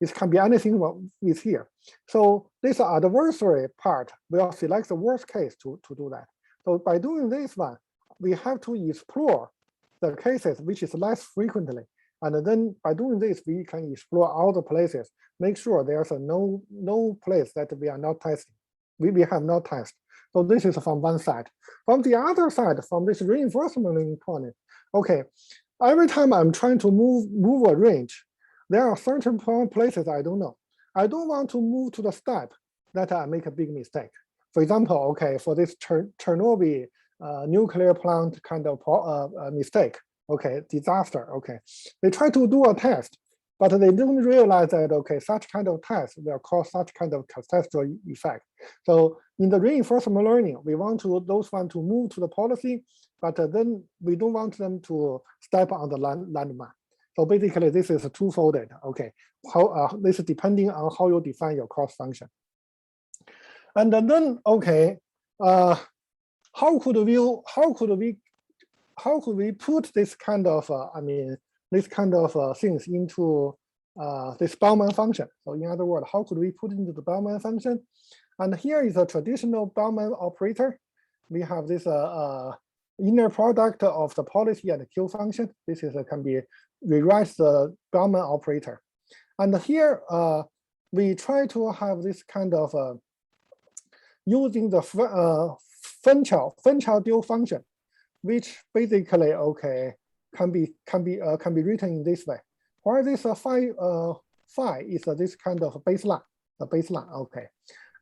It can be anything what is here. So this adversary part will select the worst case to do that. So by doing this one, we have to explore the cases which is less frequently. And then by doing this, we can explore all the places, make sure there's no place that we are not testing. We have not tested. So this is from one side. From the other side, from this reinforcement learning point, okay, every time I'm trying to move a range, there are certain places I don't know. I don't want to move to the step that I make a big mistake. For example, okay, for this Chernobyl nuclear plant kind of mistake, okay, disaster, okay. They try to do a test, but they don't realize that, okay, such kind of test will cause such kind of catastrophic effect. So in the reinforcement learning, we want those one to move to the policy, but then we don't want them to step on the landmine. So basically, this is two-folded. Okay, this is depending on how you define your cross function. And then, okay, how could we put this kind of things into this Bellman function? So in other words, how could we put into the Bellman function? And here is a traditional Bellman operator. We have this inner product of the policy and the Q function. This is can be rewrite the Bellman operator. And here we try to have this kind of using the Fenchel function, which basically okay can be written in this way. Where this phi is this kind of baseline, the baseline. Okay,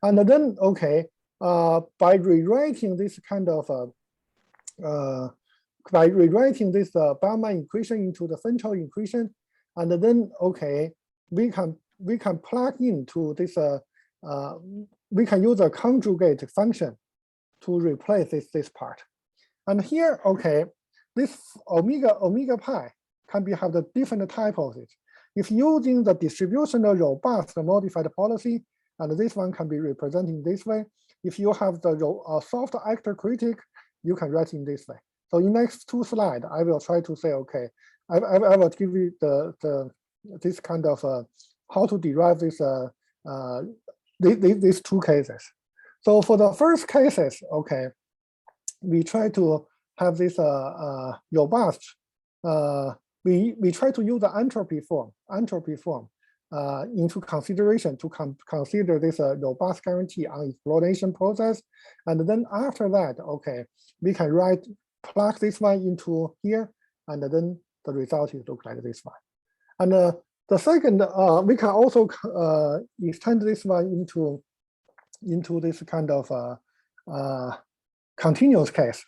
and then okay by rewriting this kind of by rewriting this Bellman equation into the Fenchel equation, and then okay we can plug into this we can use a conjugate function to replace this part. And here, okay, this omega pi can be have the different types. If using the distributional robust modified policy, and this one can be represented this way. If you have the soft actor-critic, you can write in this way. So in next two slides, I will try to say, okay, I will give you this kind of how to derive this these two cases. So for the first cases, okay, we try to have this robust. We try to use the entropy form into consideration to consider this robust guarantee on exploration process, and then after that, okay, we can plug this one into here, and then the result is look like this one. And the second, we can also extend this one into this kind of continuous case,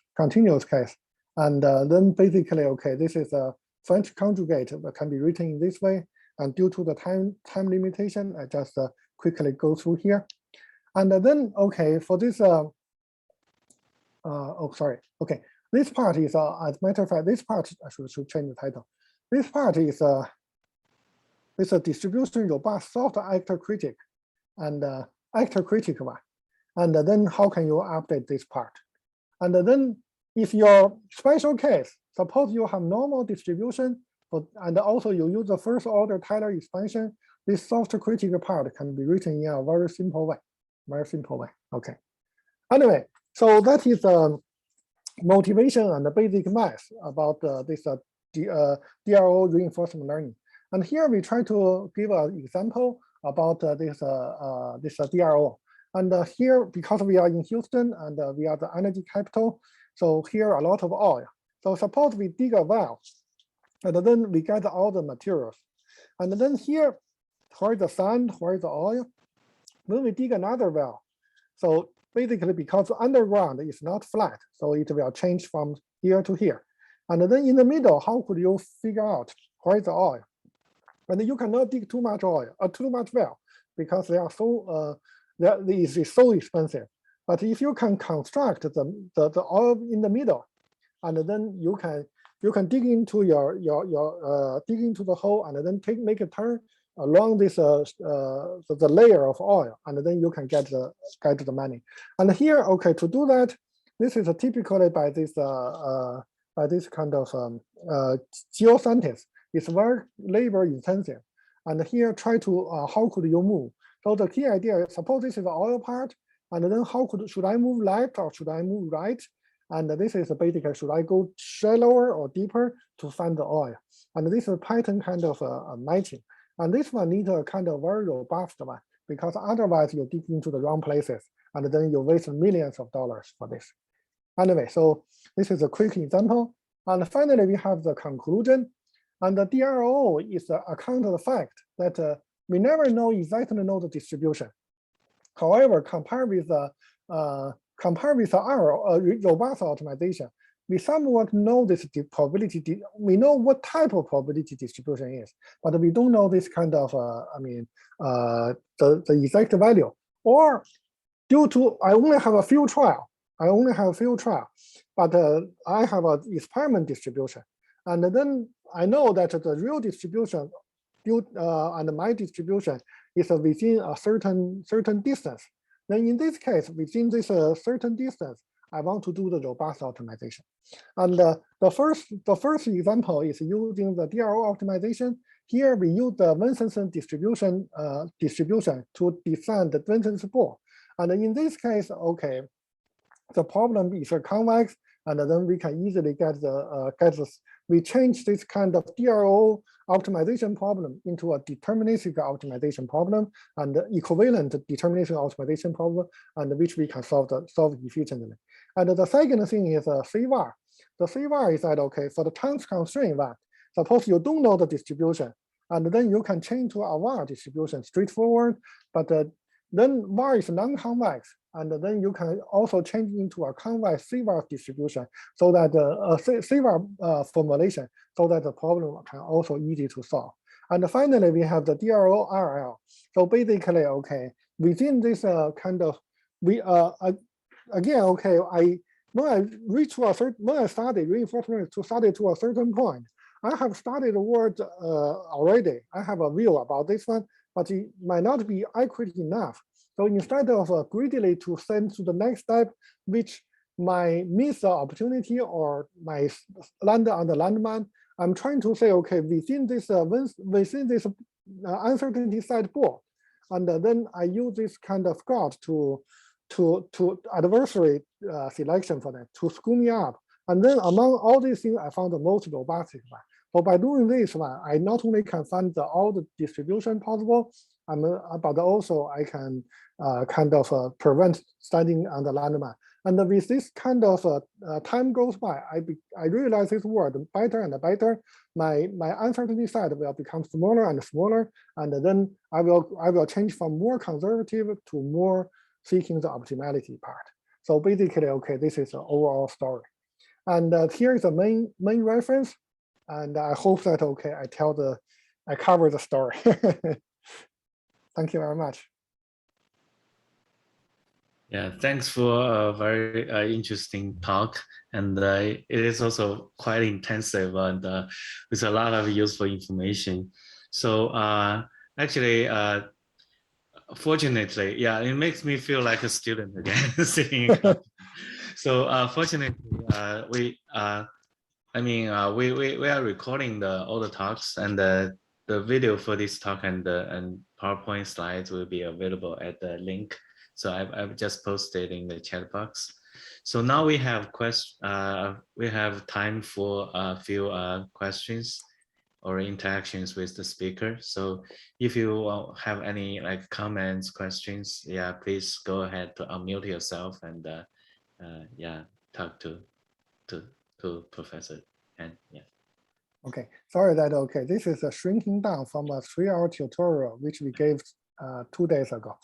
and then basically, okay, this is a French conjugate that can be written in this way, and due to the time limitation, I just quickly go through here, and then okay, for this, oh sorry, okay, this part is as a matter of fact, this part I should change the title. This part is it's a distribution robust soft actor-critic and actor-critic one. And then how can you update this part? And then if your special case, suppose you have normal distribution, and also you use the first order Taylor expansion, this soft critic part can be written in a very simple way. Okay. Anyway, so that is the motivation and the basic math about this DRO reinforcement learning. And here we try to give an example about this DRO. And here, because we are in Houston and we are the energy capital, so here a lot of oil. So suppose we dig a well, and then we get all the materials. And then here, where the sand, where the oil, when we dig another well, so basically because underground is not flat, so it will change from here to here. And then in the middle, how could you figure out where the oil? And you cannot dig too much oil or too much well because they are so this is so expensive. But if you can construct the oil in the middle, and then you can dig into dig into the hole and then make a turn along this the layer of oil, and then you can get the money. And here, okay, to do that, this is typically by this kind of geoscientist. It's very labor intensive, And here try to, how could you move? So the key idea is, suppose this is the oil part, and then should I move left or should I move right? And this is basically, should I go shallower or deeper to find the oil? And this is Python kind of matching. And this one needs a kind of very robust one, because otherwise you dig into the wrong places, and then you waste millions of dollars for this. Anyway, so this is a quick example. And finally, we have the conclusion. And the DRO is the account of the fact that we never exactly know the distribution. However, compared with our robust optimization, we somewhat know this probability. We know what type of probability distribution is, but we don't know this kind of, the exact value. Or due to I only have a few trials, but I have an experiment distribution, and then I know that the real distribution and my distribution is within a certain distance. Then in this case, within this certain distance, I want to do the robust optimization. And the first example is using the DRO optimization. Here we use the Venn distribution to design the Venn ball. And in this case, okay, the problem is convex, and then we can easily we change this kind of DRO optimization problem into a deterministic optimization problem and equivalent deterministic optimization problem, and which we can solve efficiently. And the second thing is CVaR. The CVaR is that, okay, for the time constraint one, suppose you don't know the distribution, and then you can change to a VAR distribution straightforward, but then VAR is non-convex, and then you can also change into a convex CVaR distribution, so that CVaR formulation, so that the problem can also easy to solve. And finally, we have the DRO RL. So basically, okay, within this kind of, again, okay, when I studied reinforcement to study to a certain point, I have studied the word already. I have a view about this one, but it might not be accurate enough. So instead of greedily to send to the next step, which might miss the opportunity or might land on the landmine, I'm trying to say, okay, within this uncertainty side ball, and then I use this kind of guard to adversary selection for that to school me up. And then among all these things, I found the most robust one. So by doing this one, I not only can find all the distribution possible, but also I can kind of prevent standing on the landmine. And with this kind of time goes by, I realize this word better and better. My uncertainty side will become smaller and smaller, and then I will change from more conservative to more seeking the optimality part. So basically, okay, this is the overall story. And here is the main reference. And I hope that, okay, I cover the story. Thank you very much. Yeah, thanks for a very interesting talk. And it is also quite intensive and with a lot of useful information. So actually, fortunately, yeah, it makes me feel like a student again sitting in class. So fortunately, we are recording all the talks, and the video for this talk and PowerPoint slides will be available at the link. So I've just posted in the chat box. So now we have time for a few questions or interactions with the speaker. So if you have any comments, questions, yeah, please go ahead to unmute yourself and yeah, talk to Professor. And yeah. Okay, sorry that, okay, this is a shrinking down from a 3-hour tutorial, which we gave 2 days ago.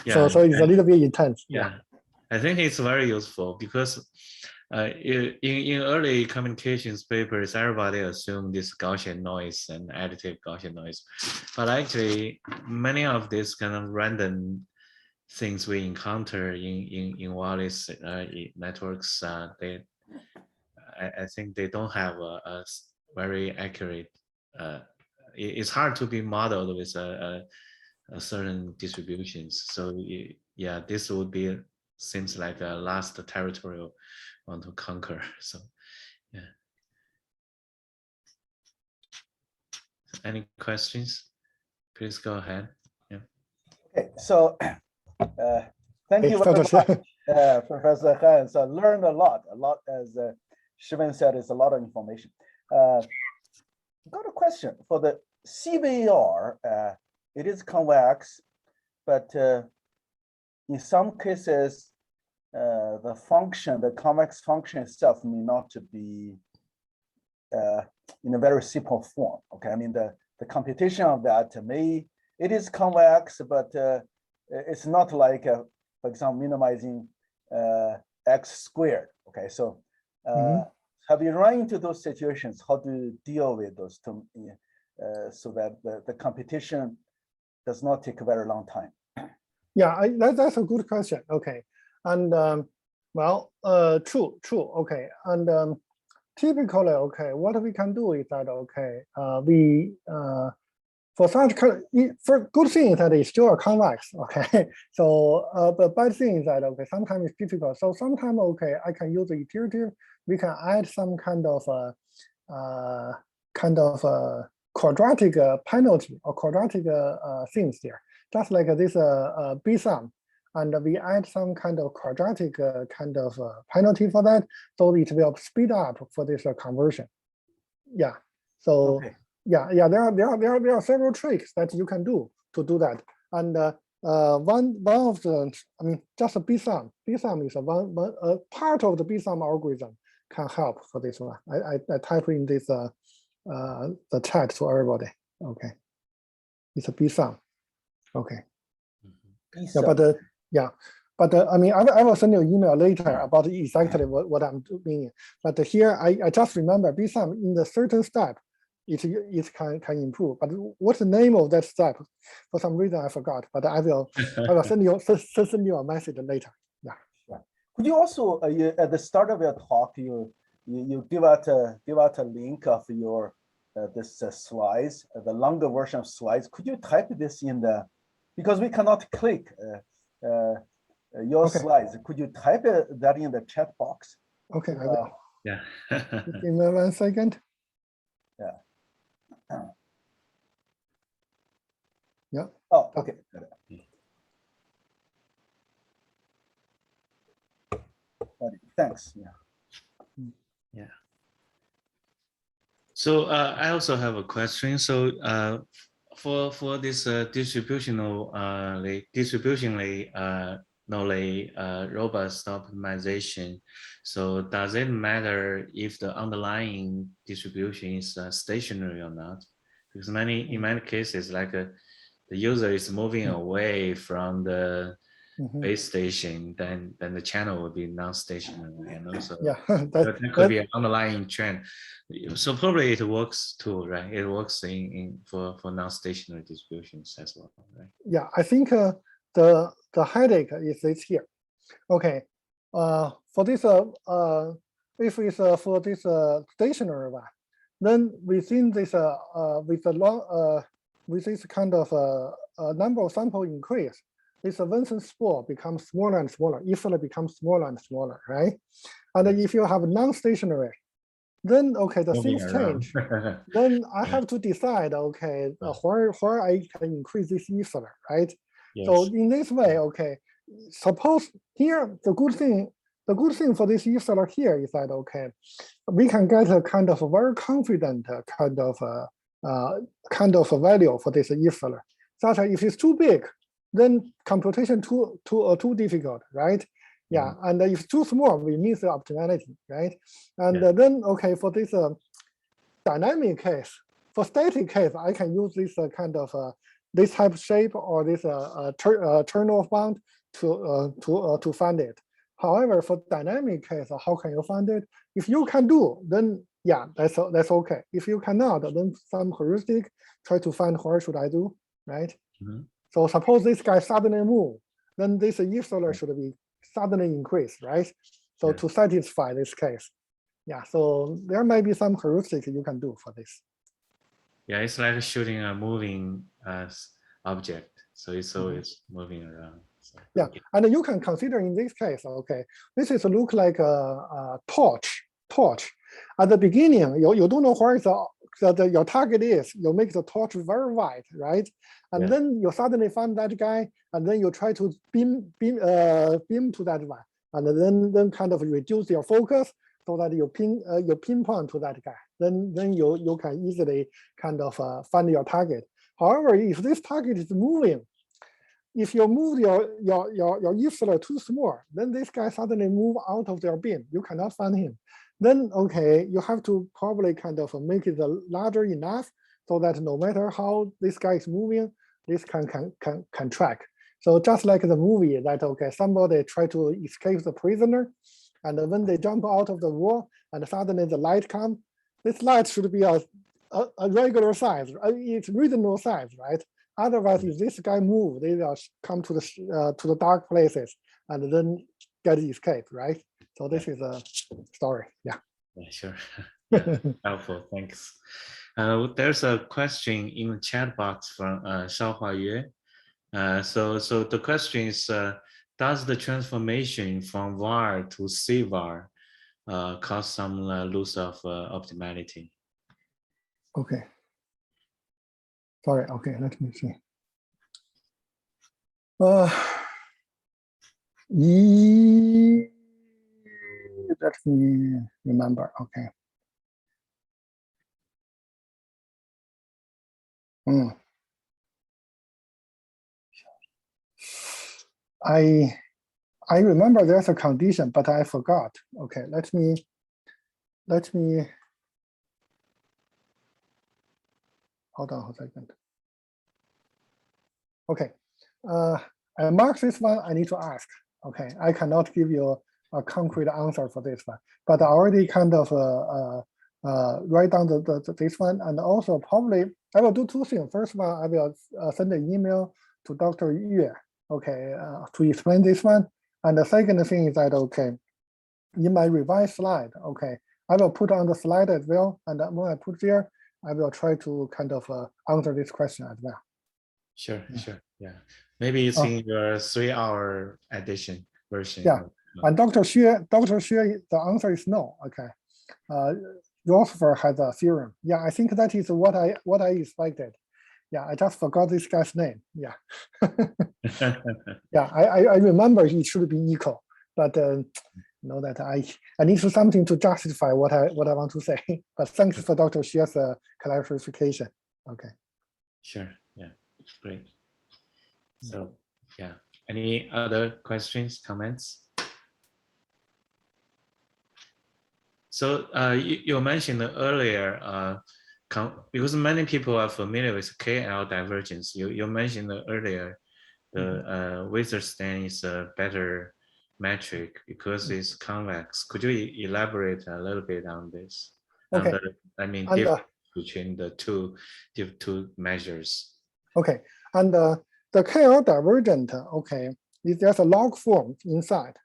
Yeah. So it's a little bit intense. Yeah, I think it's very useful because in early communications papers, everybody assumed this Gaussian noise and additive Gaussian noise. But actually, many of these kind of random things we encounter in wireless networks, I think they don't have a very accurate, it's hard to be modeled with a certain distributions. So yeah, this would be, seems like a last territorial want to conquer. So yeah. Any questions? Please go ahead. Yeah. Okay, so thank you very much, Professor Han. So learned a lot, as Shivan said, it's a lot of information. Got a question for the CVaR. It is convex, but in some cases, the convex function itself may not be in a very simple form. Okay, I mean the computation of that it is convex, but it's not like, for example, minimizing x squared. Okay, so have you run into those situations? How do you deal with those so that the computation does not take a very long time? Yeah, that's a good question. Okay, and well, true. Okay, and typically, okay, what we can do is that, okay, we for such kind for good thing is that it's still a convex. Okay, so but bad thing is that, okay, sometimes it's difficult. So sometimes, okay, I can use the iterative. We can add some kind of quadratic penalty or quadratic things there, just like this B sum, and we add some kind of quadratic penalty for that, so it will speed up for this conversion. Yeah. So okay. Yeah. There are several tricks that you can do to do that, and one of the, I mean, just a B sum. B sum is one part of the B sum algorithm can help for this one. I type in this the chat to everybody. Okay, it's a B sum. Okay. Yeah, but I mean, I will send you an email later about exactly what I'm doing. But here, I just remember B sum in the certain step, it can improve. But what's the name of that step? For some reason, I forgot. But I will send you a message later. Yeah. Could you also at the start of your talk, you give out a link of your this slides, the longer version of slides. Could you type this in the, because we cannot click your slides. Could you type that in the chat box? Okay, I will. Yeah. Give me 1 second. Yeah. Yeah. Oh, okay. Thanks. Yeah. So I also have a question. So for this distributionally robust optimization, so does it matter if the underlying distribution is stationary or not? Because in many cases, like the user is moving away from the base station, then the channel will be non-stationary, and also that could be an underlying trend. So probably it works too, right? It works for non-stationary distributions as well, right? Yeah, I think the headache is this here. Okay, for this if it's for this stationary one, then within this with this kind of number of sample increase, this Vincent spore becomes smaller and smaller. Easily becomes smaller and smaller, right? And then if you have non-stationary, then okay, the things change. Then I have to decide, okay, where I can increase this easily, right? Yes. So in this way, okay, suppose here the good thing for this easily here is that, okay, we can get a kind of a very confident kind of a value for this easily. Such that if it's too big, then computation too difficult, right? Yeah, and if it's too small, we miss the optimality, right? And then, okay, for this dynamic case, for static case, I can use this kind of this type of shape or this turn-off bound to find it. However, for dynamic case, how can you find it? If you can do, then yeah, that's okay. If you cannot, then some heuristic, try to find where should I do, right? So suppose this guy suddenly move, then this E-solar should be suddenly increased, right? So to satisfy this case. Yeah, so there might be some heuristic you can do for this. Yeah, it's like shooting a moving object. So it's always moving around. So, yeah, and you can consider in this case, okay, this is look like a torch. At the beginning, you don't know where is the your target is, you make the torch very wide, right? And Yeah. then you suddenly find that guy, and then you try to beam to that one, and then kind of reduce your focus so that you pinpoint to that guy. Then you can easily kind of find your target. However, if this target is moving, if you move your E-filler too small, then this guy suddenly move out of their beam. You cannot find him. Then, okay, you have to probably kind of make it larger enough so that no matter how this guy is moving, this can track. So just like the movie that, okay, somebody try to escape the prisoner, and when they jump out of the wall and suddenly the light comes, this light should be a regular size, it's reasonable size, right? Otherwise, if this guy move, they will come to the dark places and then get escape, right? So this is a story. Yeah. Yeah, sure. Yeah, helpful. Thanks. There's a question in the chat box from Xiaohua Yue. So the question is, does the transformation from VAR to CVaR cause some loss of optimality? Okay. Sorry. Okay, let me see. Let me remember. Okay. I remember there's a condition, but I forgot. Okay, let me hold on a second. Okay, I mark this one. I need to ask. Okay, I cannot give you a concrete answer for this one, but I already kind of write down this one, and also probably I will do two things. First one, I will send an email to Dr. Yue, okay, to explain this one. And the second thing is that, okay, in my revised slide, okay, I will put on the slide as well. And when I put there, I will try to kind of answer this question as well. Sure, sure, yeah. Maybe it's in your 3-hour edition version. Yeah, and Dr. Xue, the answer is no. Okay, Rosfer has a theorem. Yeah, I think that is what I expected. Yeah, I just forgot this guy's name. Yeah. Yeah, I remember it should be equal, but know that I need something to justify what I want to say. But thanks for Dr. Xue's clarification. Okay. Sure. Yeah. Great. So yeah. Any other questions, comments? So you mentioned earlier, because many people are familiar with KL divergence. You mentioned earlier the Wasserstein is a better metric because it's convex. Could you elaborate a little bit on this? Okay. I mean, difference between the two measures. Okay, and the KL divergent, okay, there's a log form inside,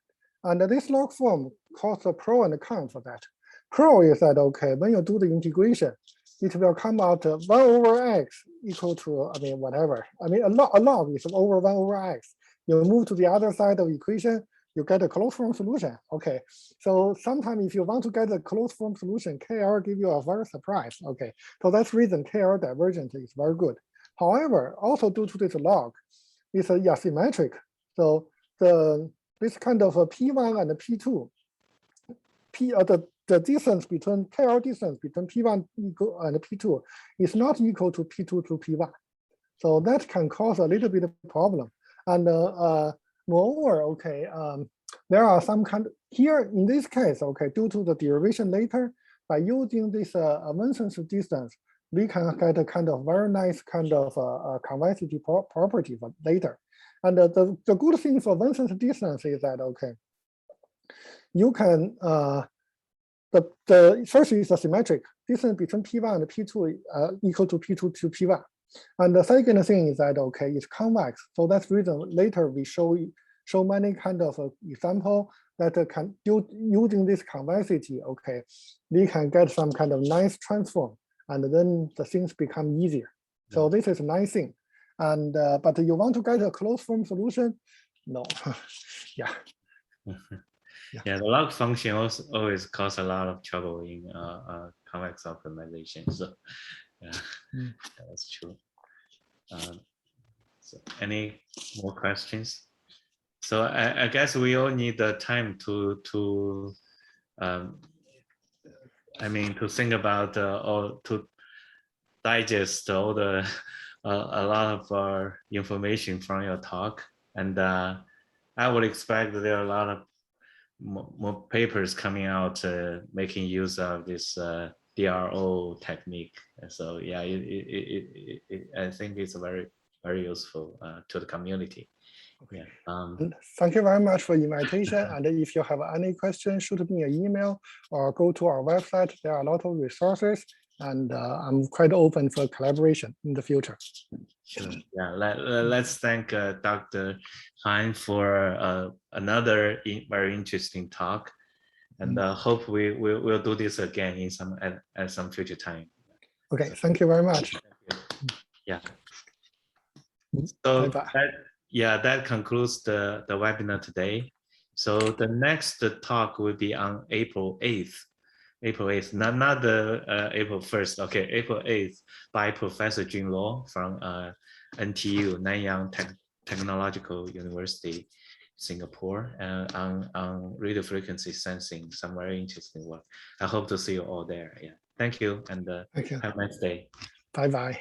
and this log form caused a pro and a con for that. Pro is that, okay, when you do the integration, it will come out 1 over x equal to, I mean, whatever. I mean, a log is over 1 over x. You move to the other side of the equation, you get a closed form solution. Okay, so sometimes if you want to get a closed form solution, KL give you a very surprise. Okay, so that's the reason KL divergent is very good. However, also due to this log, it's asymmetric. So this kind of a P1 and a P2, the distance between KL distance between P1 and P2 is not equal to P2 to P1. So that can cause a little bit of problem. And moreover, okay, there are some kind here in this case, okay, due to the derivation later, by using this Vincent's distance, we can get a kind of very nice kind of convexity property for later. And the good thing for Vincent's distance is that, okay, you can, the first is a symmetric distance between P1 and P2 equal to P2 to P1. And the second thing is that, okay, it's convex. So that's the reason later we show many kind of example that can, using this convexity, okay, we can get some kind of nice transform, and then the things become easier. So this is a nice thing. And but you want to get a closed form solution? No. Yeah. Yeah, the log function also always cause a lot of trouble in convex optimization. So yeah, that's true. So any more questions? So I guess we all need the time to I mean, to think about or to digest all the a lot of information from your talk, and I would expect that there are a lot of more papers coming out making use of this DRO technique. And so yeah, I think it's very useful to the community. Yeah. Thank you very much for the invitation. And if you have any questions, shoot me an email or go to our website. There are a lot of resources, and I'm quite open for collaboration in the future. Sure. Yeah, let's thank Dr. Hein for another very interesting talk, and hope we'll do this again in at some future time. Okay, thank you very much. Yeah. So Bye-bye. that concludes the webinar today. So the next talk will be on April 8th. April 8th, not the April 1st. Okay, April 8th by Professor Jun Luo from NTU, Nanyang Technological University, Singapore, on radio frequency sensing, some very interesting work. I hope to see you all there. Yeah, thank you, and have a nice day. Bye-bye.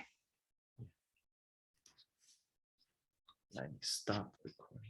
Let me stop recording.